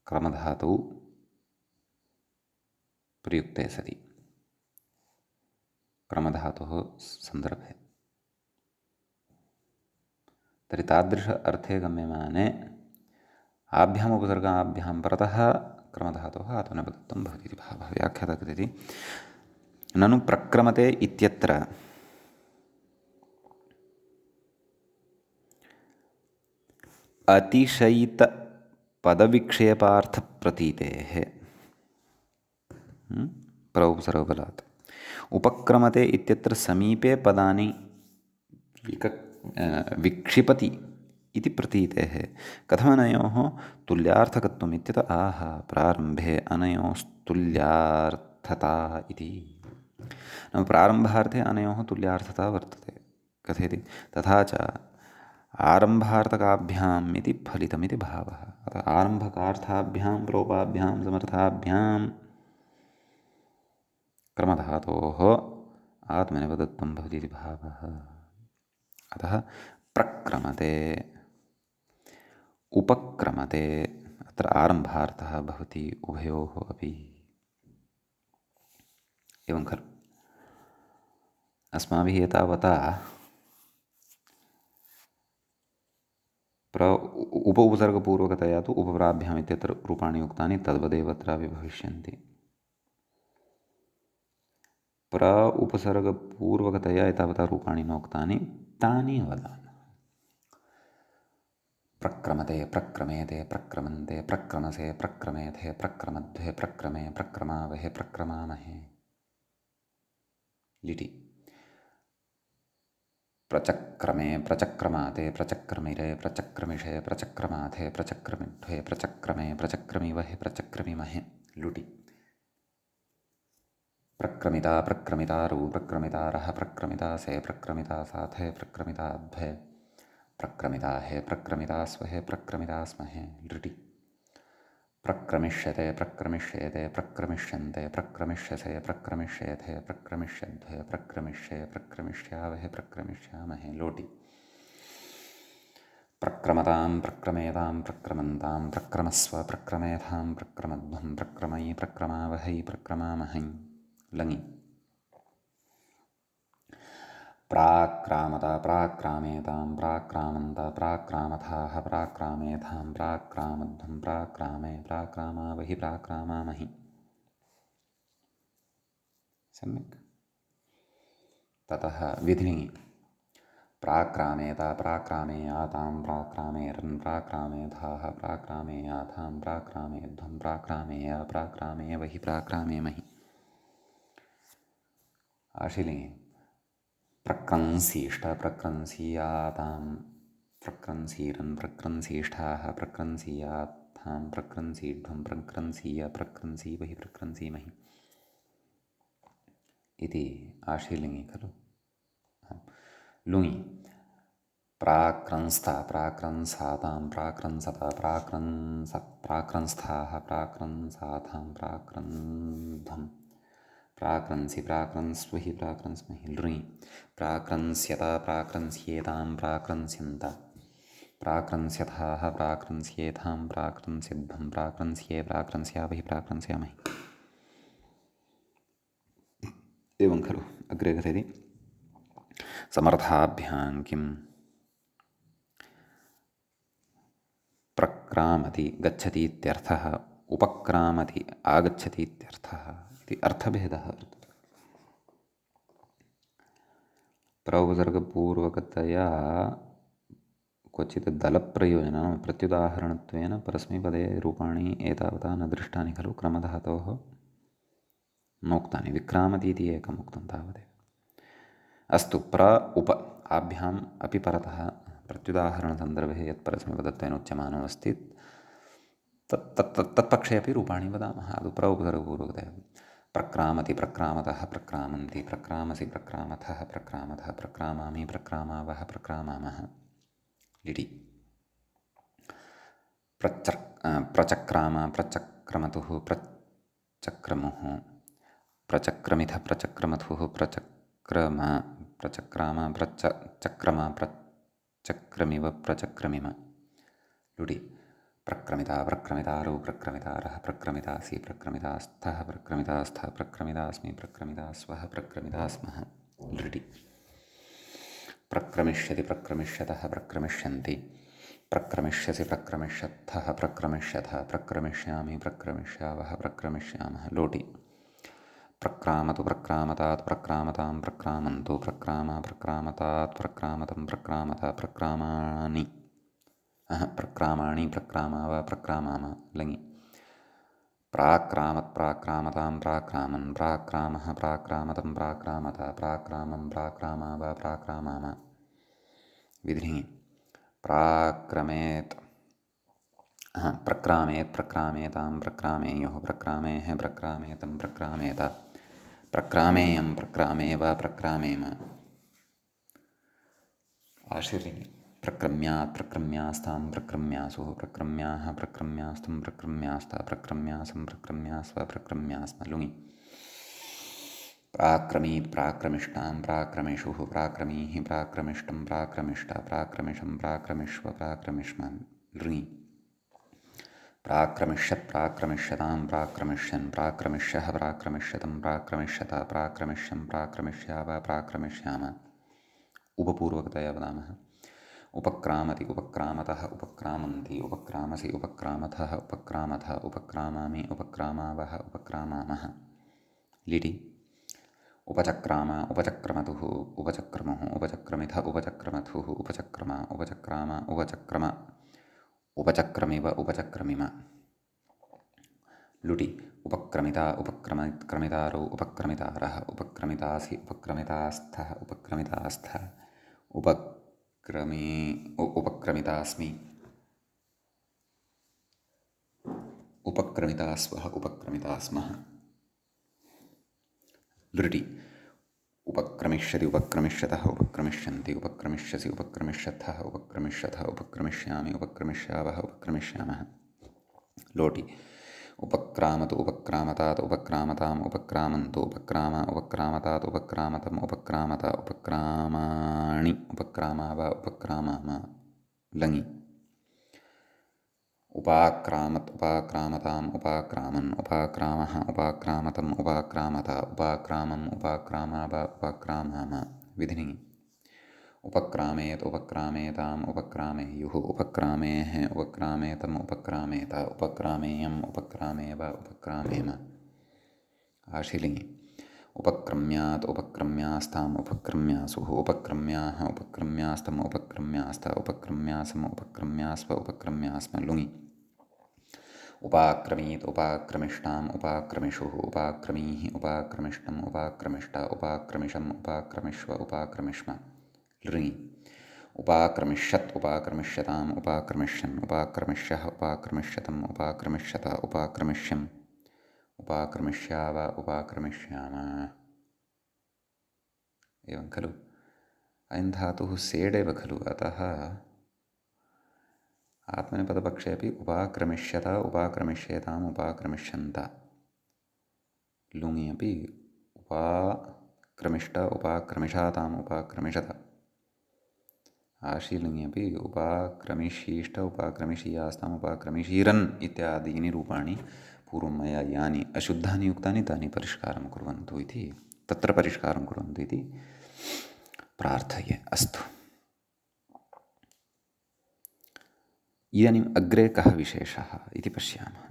क्रमधातौ प्रयुक्ते सति क्रमधातुः सन्दर्भे तर्हि तादृश अर्थे गम्यमाने आभ्याम् उपसर्गाभ्यां परतः क्रमधातोः आत्मनेपदत्वं भवति इति भावः व्याख्याता कथयति ननु प्रक्रमते इत्यत्र अतिशयितपदविक्षेपार्थप्रतीतेः प्र उपसर्गबलात् उपक्रमते इत्यत्र समीपे पदानि विक्षिपति इति प्रतीतेः कथमनयोः तुल्यार्थकत्वम् इत्यतः आह प्रारम्भे अनयोस्तुल्यार्थता इति नाम प्रारम्भार्थे अनयोः तुल्यार्थता वर्तते कथयति तथा च आरम्भार्थकाभ्याम् इति फलितमिति भावः अतः आरम्भकार्थाभ्यां प्रोपाभ्यां समर्थाभ्यां क्रमधातोः आत्मनेपदत्वं भवति इति भावः अतः प्रक्रमते उपक्रमते अत्र आरम्भार्थः भवति उभयोः अपि एवं खलु अस्माभिः एतावता उप उपसर्गपूर्वकतया तु उपप्राभ्याम् इत्यत्र रूपाणि उक्तानि तद्वदेव अत्रापि भविष्यन्ति प्र उपसर्गपूर्वकतया एतावता रूपाणि नोक्तानि तानि वदामि प्रक्रमते प्रक्रमेते प्रक्रमन्ते प्रक्रमसे प्रक्रमेथे प्रक्रमध्वे प्रक्रमे प्रक्रमावहे प्रक्रमामहे लिटि प्रचक्रमे प्रचक्रमाते प्रचक्रमिरे प्रचक्रमिषे प्रचक्रमाथे प्रचक्रमिध्वे प्रचक्रमे प्रचक्रमिवहे प्रचक्रमिमहे लुटि प्रक्रमिता प्रक्रमितारु प्रक्रमितारः प्रक्रमितासे प्रक्रमितासाथे प्रक्रमिताध्वे प्रक्रमिताहे प्रक्रमितास्वहे प्रक्रमितास्महे लृटि प्रक्रमिष्यते प्रक्रमिष्येते प्रक्रमिष्यन्ते प्रक्रमिष्यसे प्रक्रमिष्येथे प्रक्रमिष्यध्वे प्रक्रमिष्ये प्रक्रमिष्यावहे प्रक्रमिष्यामहे लोटि प्रक्रमतां प्रक्रमेतां प्रक्रमन्तां प्रक्रमस्व प्रक्रमेथां प्रक्रमध्वं प्रक्रमयि प्रक्रमावहै प्रक्रमामहै लङि प्राक्रामता प्राक्रामेतां प्राक्रामन्त प्राक्रामथाः प्राक्रामेथां प्राक्रामध्वं प्राक्रामे प्राक्रामावहि प्राक्रामामहि सम्यक् ततः विधिलिङि प्राक्रामेता प्राक्रामेयातां प्राक्रामेरन् प्राक्रामेधाः प्राक्रामेयाथां प्राक्रामेध्वं प्राक्रामेय प्राक्रामेवहि प्राक्रामेमहि आशिलिङि प्रक्रंसीष्ट प्रक्रंसीयातां प्रक्रंसीरन् प्रक्रंसीष्ठाः प्रक्रंसीयाथां प्रक्रंसीध्वं प्रक्रंसीय प्रक्रंसीवहि प्रक्रंसीमहि इति आशीलिङि खलु लुङि प्राक्रंस्ता प्राक्रंसातां प्राक्रंसत प्राक्रंस्थाः प्राक्रंसाथां प्राक्रंध्वं प्राक्रंसि प्राक्रंस्वहि प्राक्रंस्महि लृङि प्राक्रंस्यत प्राक्रंस्येतां प्राक्रंस्यन्त प्राक्रंस्यथाः प्राक्रंस्येथां प्राक्रंस्यध्वं प्राक्रंस्ये प्राक्रंस्यावहि प्राक्रंस्यामहि। एवं खलु। अग्रे कथयति समर्थाभ्यां किं प्रक्रामति गच्छति इत्यर्थः, उपक्रामति आगच्छति इत्यर्थः इति अर्थभेदः वर्तते। प्रौपसर्गपूर्वकतया क्वचित् दलप्रयोजनं प्रत्युदाहरणत्वेन परस्मैपदे रूपाणि एतावता न दृष्टानि खलु, क्रमधातोः नोक्तानि। विक्रामति इति एकम् उक्तं तावदेव। अस्तु, प्र उप आभ्याम् अपि परतः प्रत्युदाहरणसन्दर्भे यत् परस्मैपदत्वेन उच्यमानम् अस्ति तत्पक्षे अपि रूपाणि वदामः। अदु प्र उपसर्गपूर्वकतया प्रक्रामति प्रक्रामतः प्रक्रामन्ति प्रक्रामसि प्रक्रामथः प्रक्रामतः प्रक्रामामि प्रक्रामावः प्रक्रामामः लिटि। प्रचक्राम प्रचक्रमतुः प्रचक्रमुः प्रचक्रमिथ प्रचक्रमथुः प्रचक्रम प्रचक्राम प्रचक्रम प्रचक्रमिव प्रचक्रमिम लुडि। प्रक्रमिता प्रक्रमितारौ प्रक्रमितारः प्रक्रमितासि प्रक्रमितास्थः प्रक्रमितास्थः प्रक्रमितास्मि प्रक्रमितास्वः प्रक्रमितास्मः लृटि। प्रक्रमिष्यति प्रक्रमिष्यतः प्रक्रमिष्यन्ति प्रक्रमिष्यसि प्रक्रमिष्यथः प्रक्रमिष्यथः प्रक्रमिष्यामि प्रक्रमिष्यावः प्रक्रमिष्यामः लोटि। प्रक्रामतु प्रक्रामतात् प्रक्रामतां प्रक्रामन्तु प्रक्राम प्रक्रामतात् प्रक्रामतं प्रक्रामत प्रक्रामाणि प्रक्रामाणि प्रक्रामाव प्रक्रामाम लङि। प्राक्रामत् प्राक्रामतां प्राक्रामन् प्राक्रामः प्राक्रामतं प्राक्रामत प्राक्रामं प्राक्रामाव प्राक्रामाम विधिः। प्राक्रमेत् प्रक्रामेत् प्रक्रामेतां प्रक्रामेयुः प्रक्रामेः प्रक्रामेतं प्रक्रामेत प्रक्रामेयं प्रक्रामेव प्रक्रामेम आशीर्लिङ्गि। प्रक्रम्यात् प्रक्रम्यास्तां प्रक्रम्यासुः प्रक्रम्याः प्रक्रम्यास्तं प्रक्रम्यास्ता प्रक्रम्यासं प्रक्रम्यास्व प्रक्रम्यास्म लुङि। प्राक्रमीत् प्राक्रमिष्टां प्राक्रमिषुः प्राक्रमीः प्राक्रमिष्टं प्राक्रमिष्ट प्राक्रमिषं प्राक्रमिष्व प्राक्रमिष्म लृङि। प्राक्रमिष्यत् प्राक्रमिष्यतां प्राक्रमिष्यन् प्राक्रमिष्यः प्राक्रमिष्यतं प्राक्रमिष्यत प्राक्रमिष्यं प्राक्रमिष्याव प्राक्रमिष्याम उपपूर्वकतया वदामः। उपक्रामति उपक्रामतः उपक्रामन्ति उपक्रामसि उपक्रामथः उपक्रामथ उपक्रामामि उपक्रामावः उपक्रामामः लिटि। उपचक्राम उपचक्रमतुः उपचक्रमुः उपचक्रमिथ उपचक्रमथुः उपचक्रम उपचक्राम उपचक्रम उपचक्रमिव उपचक्रमिम लुटि। उपक्रमिता उपक्रमितारौ उपक्रमितारः उपक्रमितासि उपक्रमितास्थः उपक्रमितास्थ उपक्रमितास्मि उपक्रमितास्वः उपक्रमितास्मः लृटि। उपक्रमिष्यति उपक्रमिष्यतः उपक्रमिष्यन्ति उपक्रमिष्यसि उपक्रमिष्यथः उपक्रमिष्यथः उपक्रमिष्यामि उपक्रमिष्यावः उपक्रमिष्यामः लोटि। उपक्रामतु उपक्रामतात् उपक्रामताम् उपक्रामन्तु उपक्राम उपक्रामतात् उपक्रामतम् उपक्रामत उपक्रामाणि उपक्रामाव उपक्रामाम लङि। उपाक्रामत् उपाक्रामताम् उपाक्रामन् उपाक्रामः उपाक्रामतम् उपाक्रामत उपाक्रामम् उपाक्रामाव उपाक्रामाम विधिः। उपक्रामेत् उपक्रामेताम् उपक्रामेयुः उपक्रामेः उपक्रामेतम् उपक्रामेत उपक्रामेयम् उपक्रामेव उपक्रामेम आशीर्लिङ्गि। उपक्रम्यात् उपक्रम्यास्ताम् उपक्रम्यासुः उपक्रम्याः उपक्रम्यास्तम् उपक्रम्यास्त उपक्रम्यासम् उपक्रम्यास्व उपक्रम्यास्म लुङि। उपाक्रमीत् उपाक्रमिष्टाम् उपाक्रमिषुः उपाक्रमीः उपाक्रमिष्टम् उपाक्रमिष्ट उपाक्रमिषम् उपाक्रमिष्व उपाक्रमिष्म लृङि। उपाक्रमिष्यत् उपाक्रमिष्यताम् उपाक्रमिष्यन् उपाक्रमिष्यः उपाक्रमिष्यतम् उपाक्रमिष्यत उपाक्रमिष्यम् उपाक्रमिष्याव उपाक्रमिष्याम। एवं खलु। अयं धातुः सेडेव खलु, अतः आत्मनेपदपक्षे अपि उपाक्रमिष्यत उपाक्रमिष्येताम् उपाक्रमिष्यन्त लुङि अपि उपाक्रमिष्ट उपाक्रमिषाताम् उपाक्रमिषत आशीर्लिङ्गे अपि उपाक्रमिषीष्ट उपाक्रमिषीयास्ताम् उपाक्रमिषीरन् इत्यादीनि रूपाणि पूर्वं मया यानि अशुद्धानि उक्तानि तानि परिष्कारं कुर्वन्तु इति तत्र परिष्कारं कुर्वन्तु इति प्रार्थये। अस्तु, इदानीम् अग्रे कः विशेषः इति पश्यामः।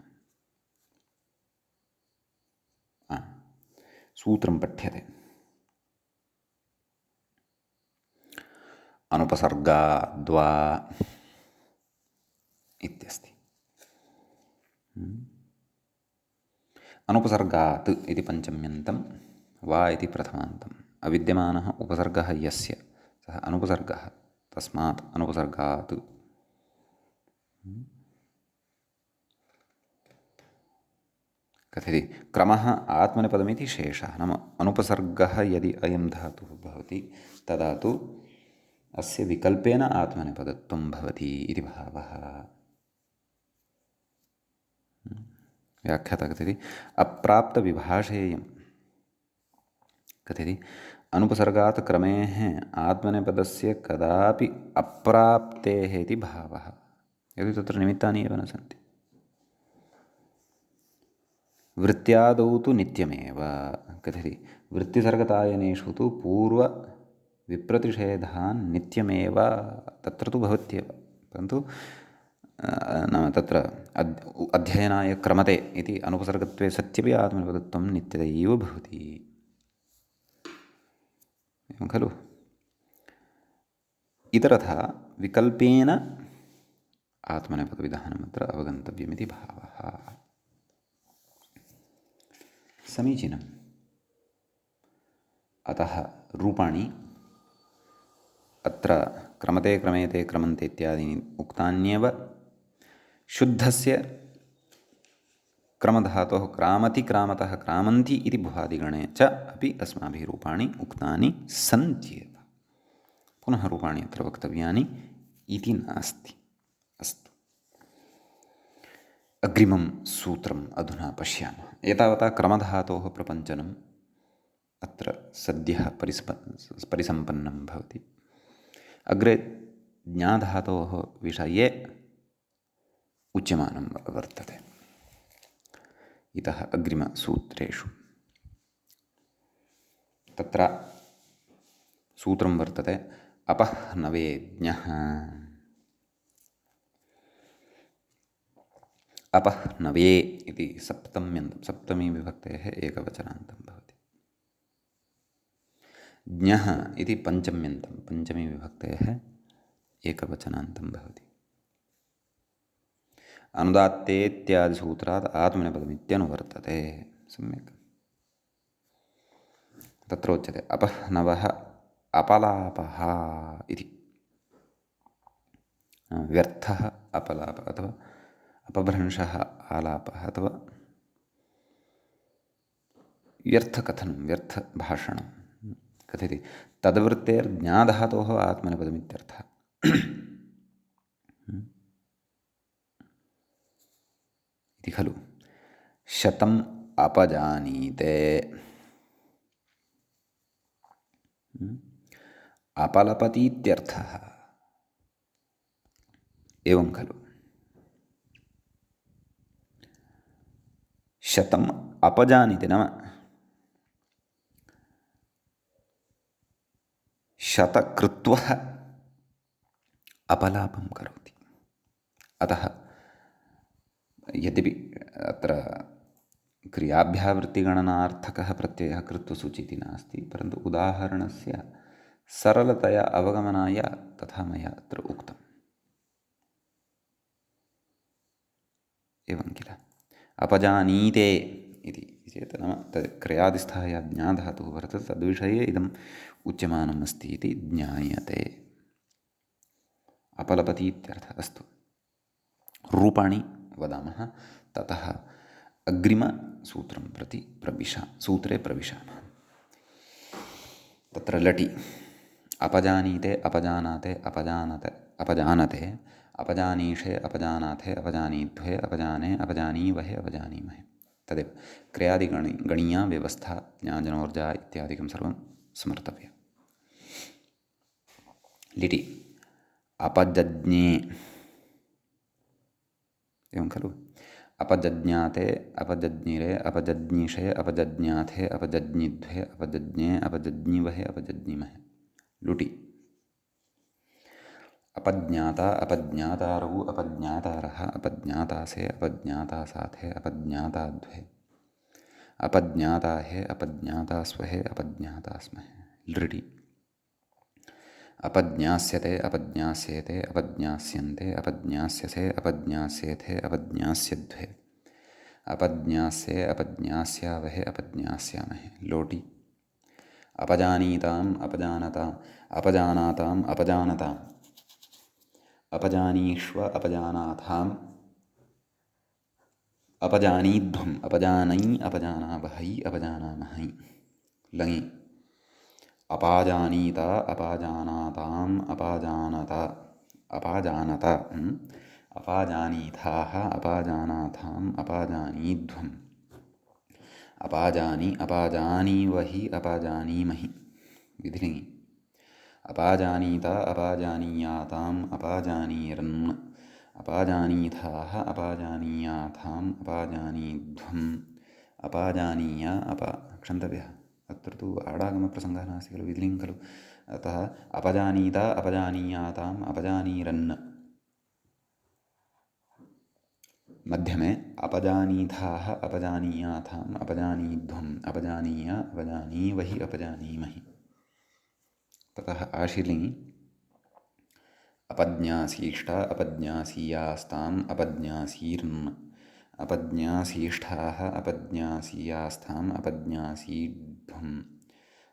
सूत्रं पठ्यते। अनुपसर्गाद्वा इत्यस्ति। अनुपसर्गात् इति पञ्चम्यन्तं, वा इति प्रथमान्तम्, अविद्यमानः उपसर्गः यस्य सः अनुपसर्गः, तस्मात् अनुपसर्गात्। कथयति क्रमः आत्मनेपदमिति शेषः। नाम अनुपसर्गः यदि अयं धातुः भवति तदा तु अस्य विकल्पेन आत्मनेपदत्वं भवति इति भावः। व्याख्याता कथयति अप्राप्तविभाषेयं, कथयति अनुपसर्गात् क्रमेः आत्मनेपदस्य कदापि अप्राप्तेः इति भावः, यदि तत्र निमित्तानि एव न सन्ति। वृत्त्यादौ तु नित्यमेव, कथयति वृत्तिसर्गतायनेषु तु पूर्वविप्रतिषेधान् नित्यमेव तत्र तु भवत्येव, परन्तु नाम तत्र अध्ययनाय क्रमते इति अनुपसर्गत्वे सत्यपि आत्मनेपदत्वं नित्यदैव भवति, एवं खलु। इतरथा विकल्पेन आत्मनेपदविधानम् अत्र अवगन्तव्यमिति भावः। समीचीनम्। अतः रूपाणि अत्र क्रमते क्रमेते क्रमन्ते इत्यादीनि उक्तान्येव शुद्धस्य क्रमधातोः क्रामति क्रामतः क्रामन्ति इति भुवादिगणे च अपि अस्माभिः रूपाणि उक्तानि सन्त्येव। पुनः रूपाणि अत्र वक्तव्यानि इति नास्ति। अस्तु, अग्रिमं सूत्रम् अधुना पश्यामः। एतावता क्रमधातोः प्रपञ्चनम् अत्र सद्यः परिसम्पन्नं भवति। अग्रे ज्ञाधातोः विषये उच्यमानं वर्तते इतः अग्रिमसूत्रेषु। तत्र सूत्रं वर्तते अपह्नवेज्ञः। अपह्नवे इति सप्तम्यन्तं, सप्तमी विभक्तेः एकवचनान्तं भवति। ज्ञः इति पञ्चम्यन्तं, पञ्चमी विभक्तेः एकवचनान्तं भवति। अनुदात्तेत्यादिसूत्रात् आत्मनेपदमित्यनुवर्तते। सम्यक्। तत्र उच्यते अपह्नवः अपलापः इति। व्यर्थः अपलापः अथवा अपभ्रंशः आलापः अथवा व्यर्थकथनं, व्यर्थभाषणं। कथयति तद्वृत्तेर्ज्ञाधातोः आत्मनेपदमित्यर्थः। इति खलु। शतम् अपजानीते, अपलपतीत्यर्थः, एवं खलु। शतम् अपजानीते नाम शतकृत्वः अपलापं करोति। अतः यद्यपि अत्र क्रियाभ्यावृत्तिगणनार्थकः प्रत्ययः कृत्वसूची इति नास्ति, परन्तु उदाहरणस्य सरलतया अवगमनाय तथा मया अत्र उक्तम्। एवं किल। अपजानीते इति चेत् नाम तद् क्रियादिस्थः यः ज्ञाधातुः वर्तते तद्विषये इदम् उच्यमानम् अस्ति इति ज्ञायते। अपलपति इत्यर्थः। अस्तु, रूपाणि वदामः, ततः अग्रिमसूत्रं प्रति सूत्रे प्रविशामः। तत्र लटि अपजानीते, अपजानाते, अपजानते, अपजानते, अपजानीषे, अपजानाथे, अपजानीध्वे, अपजाने, अपजानीवहे, अपजानीमहे। तदेव क्रियादिगणीया व्यवस्था ज्ञानजनोर्जा इत्यादिकं सर्वं स्मर्तव्यम्। लिटि अपजज्ञे एवं खलु। अपजज्ञाते, अपजज्ञिरे, अपजज्ञिषे, अपजज्ञाथे, अपजज्ञिध्वे, अपजज्ञे, अपजज्ञिवहे, अपजज्ञिमहे। लुटि अपज्ञाता, अपज्ञातारौ, अपज्ञातारः, अपज्ञातासे, अपज्ञातासाथे, अपज्ञाताद्वे, अपज्ञाताहे, अपज्ञातास्वहे, अपज्ञातास्महे। लृटि अपज्ञास्यते, अपज्ञास्येते, अपज्ञास्यन्ते, अपज्ञास्यसे, अपज्ञास्येथे, अपज्ञास्यद्वे, अपज्ञास्ये, अपज्ञास्यावहे, अपज्ञास्यामहे। लोटि अपजानीताम्, अपजानताम्, अपजानाताम्, अपजानताम्, अपजानीष्व, अपजानाथाम्, अपजानीध्वम्, अपजानै, अपजानावहै, अपजानामहै। लङि अपाजानीता, अपाजानाताम्, अपाजानता, अपाजानत, अपाजानीथाः, अपाजानाथाम्, अपाजानीध्वम्, अपाजानि, अपाजानीवहि, अपाजानीमहि। विधिलिङि अपाजानीता, अपाजानीयाताम्, अपाजानीरन्, अपाजानीथाः, अपाजानीयाथाम्, अपाजानीध्वम्, अपाजानीय, क्षन्तव्यः, अत्र तु आडागमप्रसङ्गः नास्ति खलु, विधिलिङ् खलु। अतः अपजानीता, अपजानीयाताम्, अपजानीरन्। मध्यमे अपजानीथाः, अपजानीयाथाम्, अपजानीध्वम्, अपजानीय, अपजानीवहि, अपजानीमहि। ततः आशीर्लिङि अपज्ञासीष्ट, अपज्ञासीयास्ताम्, अपज्ञासीर्न्, अपज्ञासीष्ठाः, अपज्ञासीयास्थाम्, अपज्ञासीध्वम्,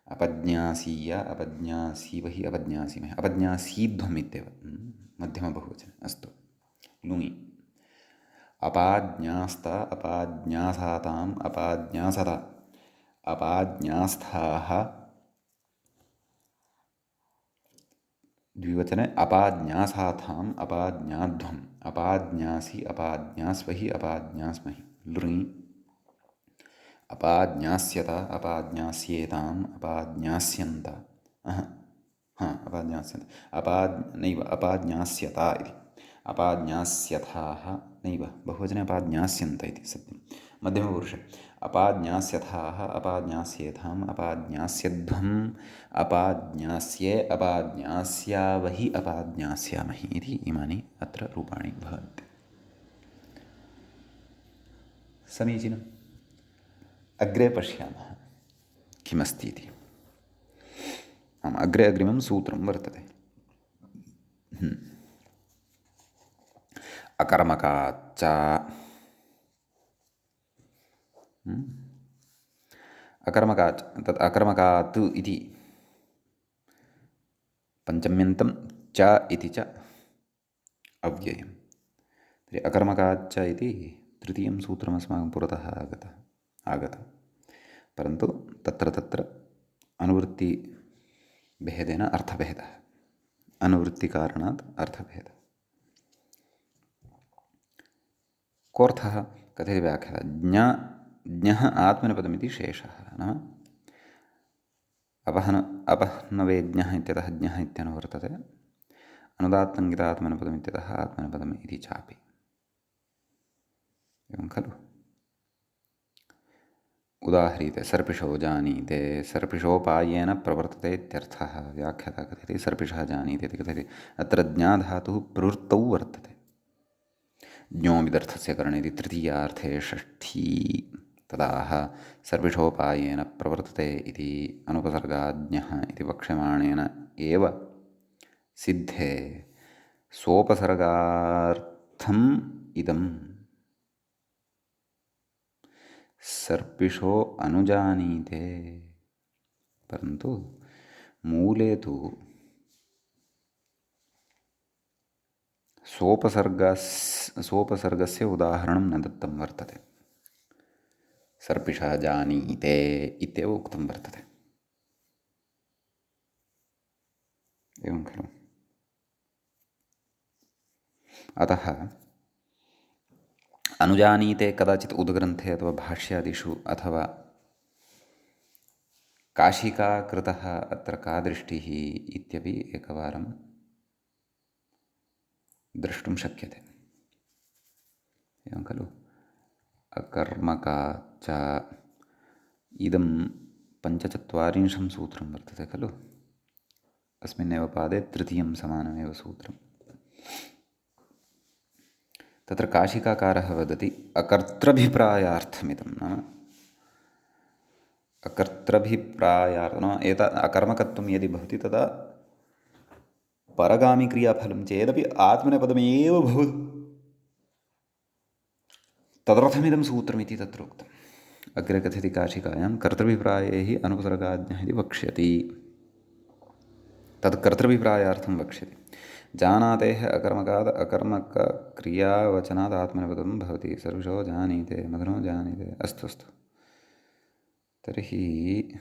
अपज्ञासीय, अपज्ञासीवहि, अपज्ञासीमहि। अपज्ञासीध्वम् इत्येव मध्यमबहुवचने। अस्तु। लुङि अपाज्ञास्त, अपाज्ञासाताम्, अपाज्ञासत, अपाज्ञास्थाः, द्विवचने अपाज्ञासाथाम्, अपाज्ञाध्वम्, अपाज्ञासि, अपाज्ञास्वहि, अपाज्ञास्महि। लृङि अपाज्ञास्यत, अपाज्ञास्येताम्, अपाज्ञास्यन्त, अपाज्ञास्यन्त, नैव अपाज्ञास्यत इति, अपाज्ञास्यथाः, नैव बहुवचने अपाज्ञास्यन्त इति सत्यं। मध्यमपुरुषे अपाज्ञास्यथाः, अपाज्ञास्येथाम्, अपाज्ञास्यध्वम्, अपाज्ञास्ये, अपाज्ञास्यावहि, अपाज्ञास्यामहि इति इमानि अत्र रूपाणि भवन्ति। समीचीनम्। अग्रे पश्यामः किमस्ति इति। अग्रे अग्रिमं सूत्रं वर्तते। अकर्मकाच्च, अकर्मकाच्, तत् अकर्मकात् इति पञ्चम्यन्तं च इति च अव्ययम्। तर्हि अकर्मकाच्च इति तृतीयं सूत्रम् अस्माकं पुरतः आगतं, परन्तु तत्र तत्र अनुवृत्तिभेदेन अर्थभेदः, अनुवृत्तिकारणात् अर्थभेदः। कोऽर्थः कथयति व्याख्याता? ज्ञः आत्मनेपदमिति शेषः, नाम अपह्नवे ज्ञः इत्यतः ज्ञः इत्यनुवर्तते, अनुदात्तङ्गितात्मनेपदमित्यतः आत्मनेपदम् इति चापि। एवं खलु। उदाह्रियते सर्पिषो जानीते, सर्पिषोपायेन प्रवर्तते इत्यर्थः। व्याख्याता कथयति सर्पिषः जानीते इति कथयति। अत्र ज्ञाधातुः प्रवृत्तौ वर्तते। ज्ञोमिदर्थस्य करणे इति तृतीयार्थे षष्ठी तदाह सर्पिषोपायेन प्रवर्तते इति अनुपसर्गाज्ञः इति वक्ष्यमाणेन एव सिद्धे सोपसर्गार्थम् इदं सर्पिषो अनुजानीते, परन्तु मूले तु सोपसर्गस्य उदाहरणं न दत्तं वर्तते। सर्पिषः जानीते इत्येव उक्तं वर्तते। एवं खलु। अतः अनुजानीते कदाचित् उद्ग्रन्थे अथवा भाष्यादिषु अथवा काशिका कृतः अत्र का दृष्टिः इत्यपि एकवारं द्रष्टुं शक्यते। एवं खलु। अकर्मका च इदं 45 सूत्रं वर्तते खलु। अस्मिन्नेव पादे तृतीयं समानमेव सूत्रं। तत्र काशिकाकारः वदति अकर्तृभिप्रायार्थमिदं, नाम अकर्तृभिप्रायार्थं नाम अकर्मकत्वं यदि भवति तदा परगामिक्रियाफलं चेदपि आत्मनेपदमेव भवति, तदर्थमिदं सूत्रमिति तत्र उक्तम्। अग्रे कथयति काशिकायां कर्तृभिप्रायैः अनुपसर्गाज्ञः इति वक्ष्यति। तत् कर्तृभिप्रायार्थं वक्ष्यति। जानातेः अकर्मकात् अकर्मकक्रियावचनात् आत्मनेपदं भवति। सर्वशो जानीते, मदनो जानीते। अस्तु अस्तु। तर्हि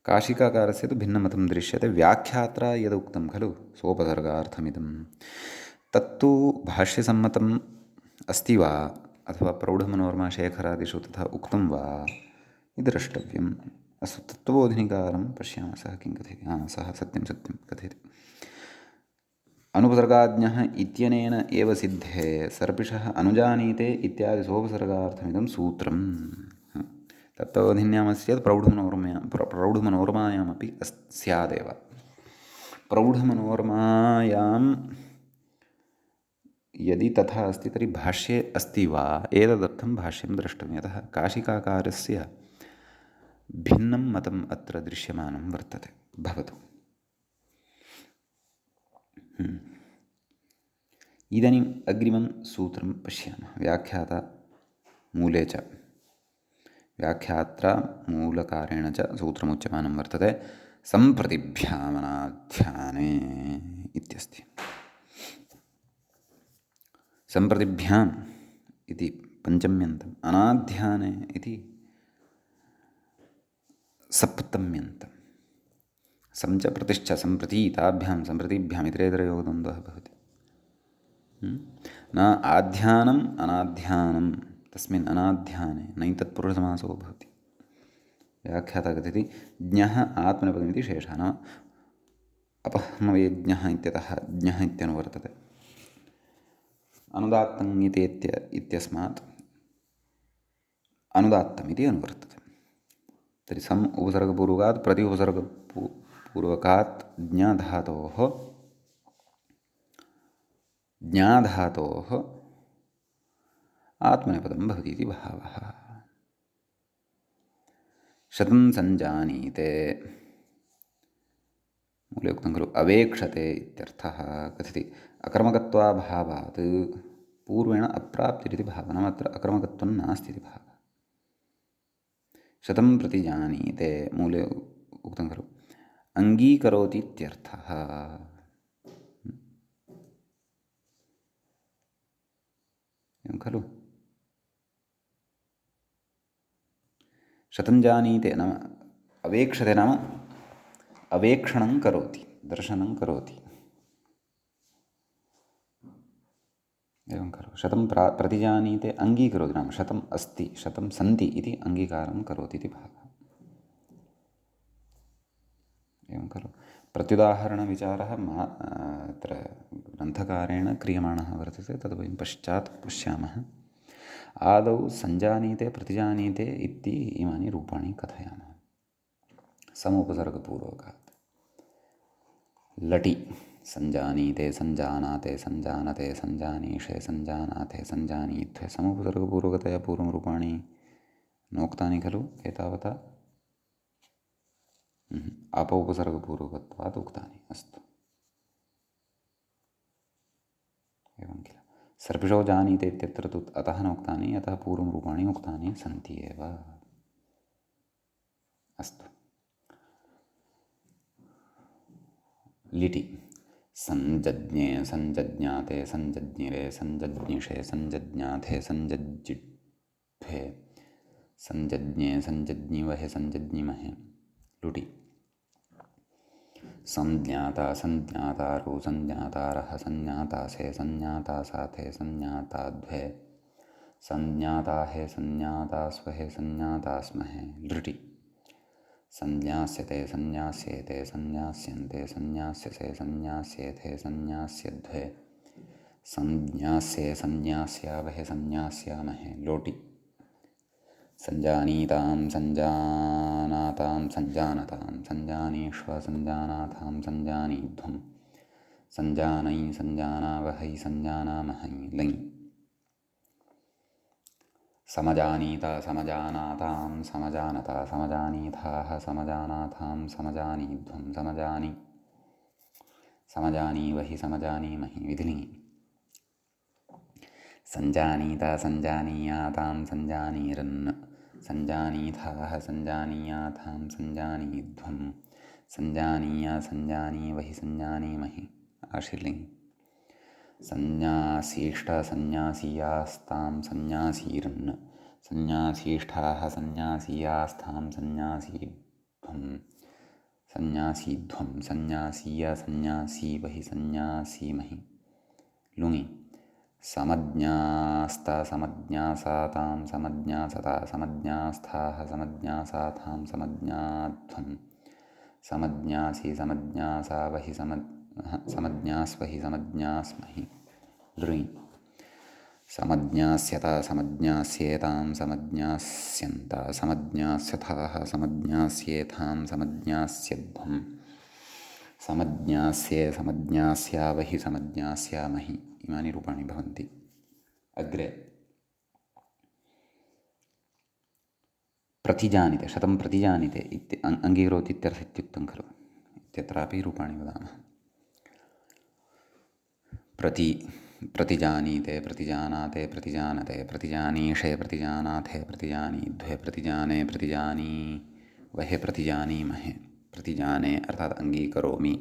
काशिकाकारस्य तु भिन्नमतं दृश्यते। व्याख्यात्रा यदुक्तं खलु सोपसर्गार्थमिदं, तत्तु भाष्यसम्मतम् अस्ति वा अथवा प्रौढमनोरमा शेखरादिषु तथा उक्तं वा इति द्रष्टव्यम्। अस्तु, तत्त्वबोधिनीकारं पश्यामः। सः किं कथयति? सः सत्यं कथयति। अनुपसर्गाज्ञः इत्यनेन एव सिद्धे सर्पिषः अनुजानीते इत्यादि सोपसर्गार्थमिदं सूत्रम्। तत्त्वबोधिन्यामस्य प्रौढमनोरमायामपि स्यादेव। प्रौढमनोरमायां यदि तथा अस्ति तर्हि भाष्ये अस्ति वा एतदर्थं भाष्यं द्रष्टव्यं। यतः काशिकाकारस्य भिन्नं मतम् अत्र दृश्यमानं वर्तते। भवतु। इदानीम् अग्रिमं सूत्रं पश्यामः। व्याख्याता मूले च, व्याख्यात्रा मूलकारेण च सूत्रमुच्यमानं वर्तते। सम्प्रतिभ्यामनाध्याने इत्यस्ति। सम्प्रतिभ्याम् इति पञ्चम्यन्तम्, अनाध्याने इति सप्तम्यन्तम्। संच प्रतिश्च सम्प्रति ताभ्यां सम्प्रतिभ्याम् इतरेतरयोगद्वन्द्वः भवति। न आध्यानम् अनाध्यानं तस्मिन् अनाध्याने नैतत्पुरुषसमासो भवति। व्याख्याता कथयति ज्ञः आत्मनेपदमिति शेषः, नाम अपह्मवेज्ञः इत्यतः ज्ञः इत्यनुवर्तते। अनुदात्तम् इत्यस्मात् अनुदात्तम् इति अनुवर्तते। तर्हि सम् उपसर्गपूर्वकात् प्रति उपसर्गपूर्वकात् ज्ञाधातोः आत्मनेपदं भवति इति भावः। शतं सञ्जानीते मूले उक्तं खलु अवेक्षते इत्यर्थः। कथयति अकर्मकत्वाभावात् पूर्वेण अप्राप्तिरिति भावः, नाम अत्र अकर्मकत्वं नास्ति इति भावः। शतं प्रति जानीते मूले उक्तं खलु अङ्गीकरोति इत्यर्थः। एवं खलु। शतं जानीते नाम अवेक्षते, नाम अवेक्षणं करोति, दर्शनं करोति। एवं खलु। शतं प्रतिजानीते अङ्गीकरोति, नाम शतम् अस्ति, शतं सन्ति इति अङ्गीकारं करोति इति भावः। एवं खलु। प्रत्युदाहरणविचारः अत्र ग्रन्थकारेण क्रियमाणः वर्तते, तद् वयं पश्चात् पश्यामः। आदौ सञ्जानीते प्रतिजानीते इति इमानि रूपाणि कथयामः। समुपसर्गपूर्वकात् लटि सञ्जानीते सञ्जानाते सञ्जानते सञ्जानीषे सञ्जानाते सञ्जानीत्वे समुपसर्गपूर्वकतया पूर्वं रूपाणि नोक्तानि खलु एतावता। अपौपसर्गपूर्वकत्वात् उक्तानि। अस्तु, एवं किल। सर्पिषो जानीते इत्यत्र तु अतः नोक्तानि, यतः पूर्वं रूपाणि उक्तानि सन्ति एव। अस्तु, लिटि संजज्ञे संजज्ञाते संजज्ञिरे संजज्ञिषे संजज्ञाते संजज्जिह्वे संजज्ञे संजज्ञिवहे संजज्ञिमहे। लुटि संज्ञाता संज्ञातारो संज्ञातारः संज्ञाता से संज्ञाता साथे संज्ञाता द्वे संज्ञाता है संज्ञाता स्वहे संज्ञाता स्महे लृटि संज्ञास्यते संज्ञास्येते संज्ञास्यन्ते संज्ञास्यसे संज्ञास्येथे संज्ञास्यद्वे संज्ञास्ये संज्ञास्यावहे संज्ञास्यामहे लोटि संजानीतां संजानातां संजानतां संजानीष्व संजानातां संजानीध्वं संजानै संजानावहै संजानामहै लङि समजानीता समजानातां समजानता समजानीथाः समजानाथां समजानीध्वं समजानी समजानीवहि समजानीमहि विधिलिङि संजानीता संजानीयातां संजानीरन् संजानीथाः संजानीयातां संजानीध्वं संजानीया संजानीवहि संजानीमहि आशीर्लिङ्गि संज्ञासीष्ट संज्ञासीयास्तां संज्ञासीरन् संज्ञासीष्ठाः संज्ञासीयास्तां संज्ञासीध्वं संज्ञासीध्वं संज्ञासीय संज्ञासीवहि संज्ञासीमहि लुङि समज्ञास्ता समज्ञासातां समज्ञासता समज्ञास्थाः समज्ञासातां समज्ञाध्वं समज्ञासी समज्ञासावहि समज्ञास्वहि समज्ञास्महि लृङि समज्ञास्यता समज्ञास्येतां समज्ञास्यन्ता समज्ञास्यथाः समज्ञास्येथां समज्ञास्यध्वं समज्ञास्ये समज्ञास्यावहि समज्ञास्यामहि इमानि रूपाणि भवन्ति। अग्रे प्रतिजानिते शतं प्रतिजानिते अङ्गीकरोति इत्यर्थः खलु इत्यत्रापि रूपाणि वदामः। प्रतिजानीते प्रतिजानाते प्रतिजानते प्रतिजानीषे प्रतिजानाथे प्रतिजानीध्वे प्रतिजाने प्रतिजानी वहे प्रतिजानीमहे प्रतिजाने अर्थात अंगीकरोमि।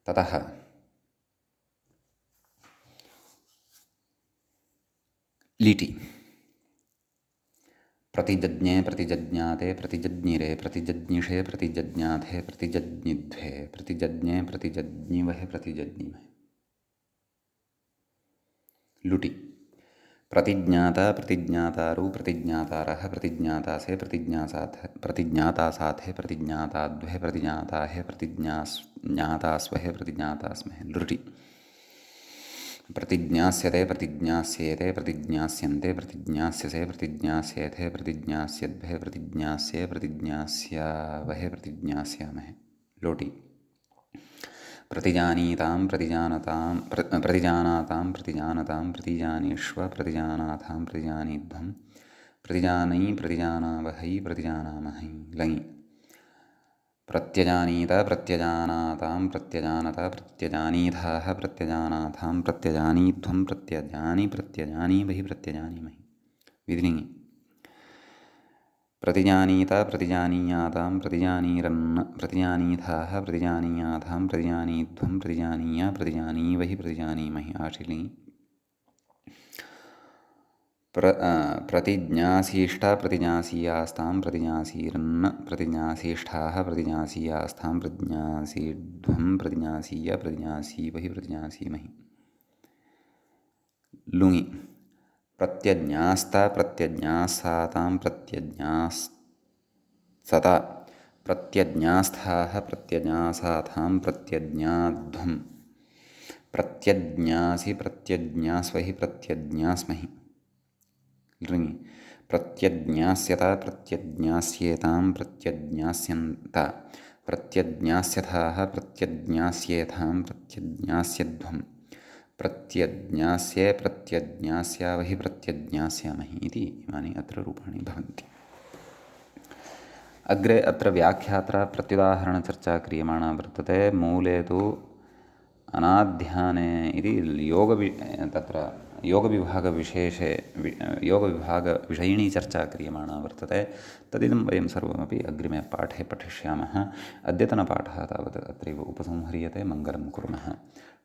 ततः लिटि प्रतिजज्ञे प्रतिजज्ञाते प्रतिजज्ञिरे प्रतिजज्ञिषे प्रतिजज्ञाथे प्रतिजज्ञिध्वे प्रतिजज्ञे प्रतिजज्ञिवहे प्रतिजज्ञिमहे लुटि प्रतिज्ञाता प्रतिज्ञातारु प्रतिज्ञातारः प्रतिज्ञातासे प्रतिज्ञातासाथे प्रतिज्ञाताद्वे प्रतिज्ञाताहे प्रतिज्ञातास्वहे प्रतिज्ञातास्महे लृटि प्रतिज्ञास्यते प्रतिज्ञास्येते प्रतिज्ञास्यन्ते प्रतिज्ञास्यसे प्रतिज्ञास्येथे प्रतिज्ञास्यद्वे प्रतिज्ञास्ये प्रतिज्ञास्यावहे प्रतिज्ञास्यामहे लोटि प्रतिजानीतां प्रतिजानतां प्रतिजानातां प्रतिजानतां प्रतिजानीष्व प्रतिजानातां प्रतिजानीध्वं प्रतिजानै प्रतिजानावहै प्रतिजानामहै लङि प्रत्यजानीत प्रत्यजानातां प्रत्यजानत प्रत्यजानीथाः प्रत्यजानाथां प्रत्यजानीध्वं प्रत्यजानीवहि प्रत्यजानीमहि विधिलिङि प्रतिजानीत प्रतिजानीयातां प्रतिजानीरन् प्रतिजानीथाः प्रतिजानीयातां प्रतिजानीध्वं प्रतिजानीया प्रतिजानीवहि प्रतिजानीमहि आशीर्लिङि प्रतिज्ञासीष्टा प्रतिज्ञासीयास्तां प्रतिज्ञासीरन् प्रतिज्ञासीष्ठाः प्रतिज्ञासीयास्तां प्रतिज्ञासीध्वं प्रतिज्ञासीय प्रतिज्ञासीवहि प्रतिज्ञासीमहि लुङि प्रत्यज्ञास्ता प्रत्यज्ञासातां प्रत्यज्ञासता प्रत्यज्ञास्थाः प्रत्यज्ञासातां प्रत्यज्ञाध्वं प्रत्यज्ञासि प्रत्यज्ञास्वहि प्रत्यज्ञास्महि लृङि प्रत्यज्ञास्यता प्रत्यज्ञास्येतां प्रत्यज्ञास्यन्ता प्रत्यज्ञास्यथाः प्रत्यज्ञास्येथां प्रत्यज्ञास्यध्वं प्रत्यज्ञास्ये प्रत्यज्ञास्यावहि प्रत्यज्ञास्यामहि इति इमानि अत्र रूपाणि भवन्ति। अग्रे अत्र व्याख्यात्रा प्रत्युदाहरणचर्चा क्रियमाणा वर्तते। मूले तु अनाध्याने इति तत्र योगविभागविषयिणी चर्चा क्रियमाणा वर्तते। तदिदं वयं सर्वमपि अग्रिमे पाठे पठिष्यामः। अद्यतनपाठः तावत् अत्रैव उपसंह्रियते। मङ्गलं कुर्मः।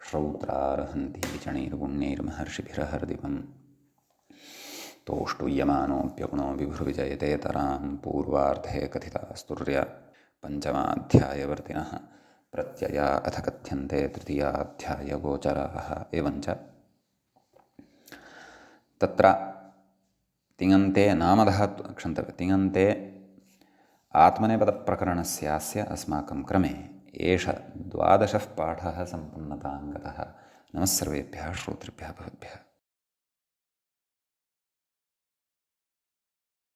श्रौत्रार्हन्ति चणैर्गुण्यैर्महर्षिभिरहर्दिवम् तोष्टुयमानोऽप्यगुणो विभुर्विजयते तरां पूर्वार्धे कथिता स्तुर्या पञ्चमाध्यायवर्तिनः प्रत्यया अथ कथ्यन्ते तृतीयाध्यायगोचराः एवञ्च तत्र तिङन्ते नामधातु क्षन्तव्य तिङन्ते आत्मनेपदप्रकरणस्यास्य अस्माकं क्रमे एष 12 पाठः सम्पन्नतां गतः। नमः सर्वेभ्यः श्रोतृभ्यः भवद्भ्यः।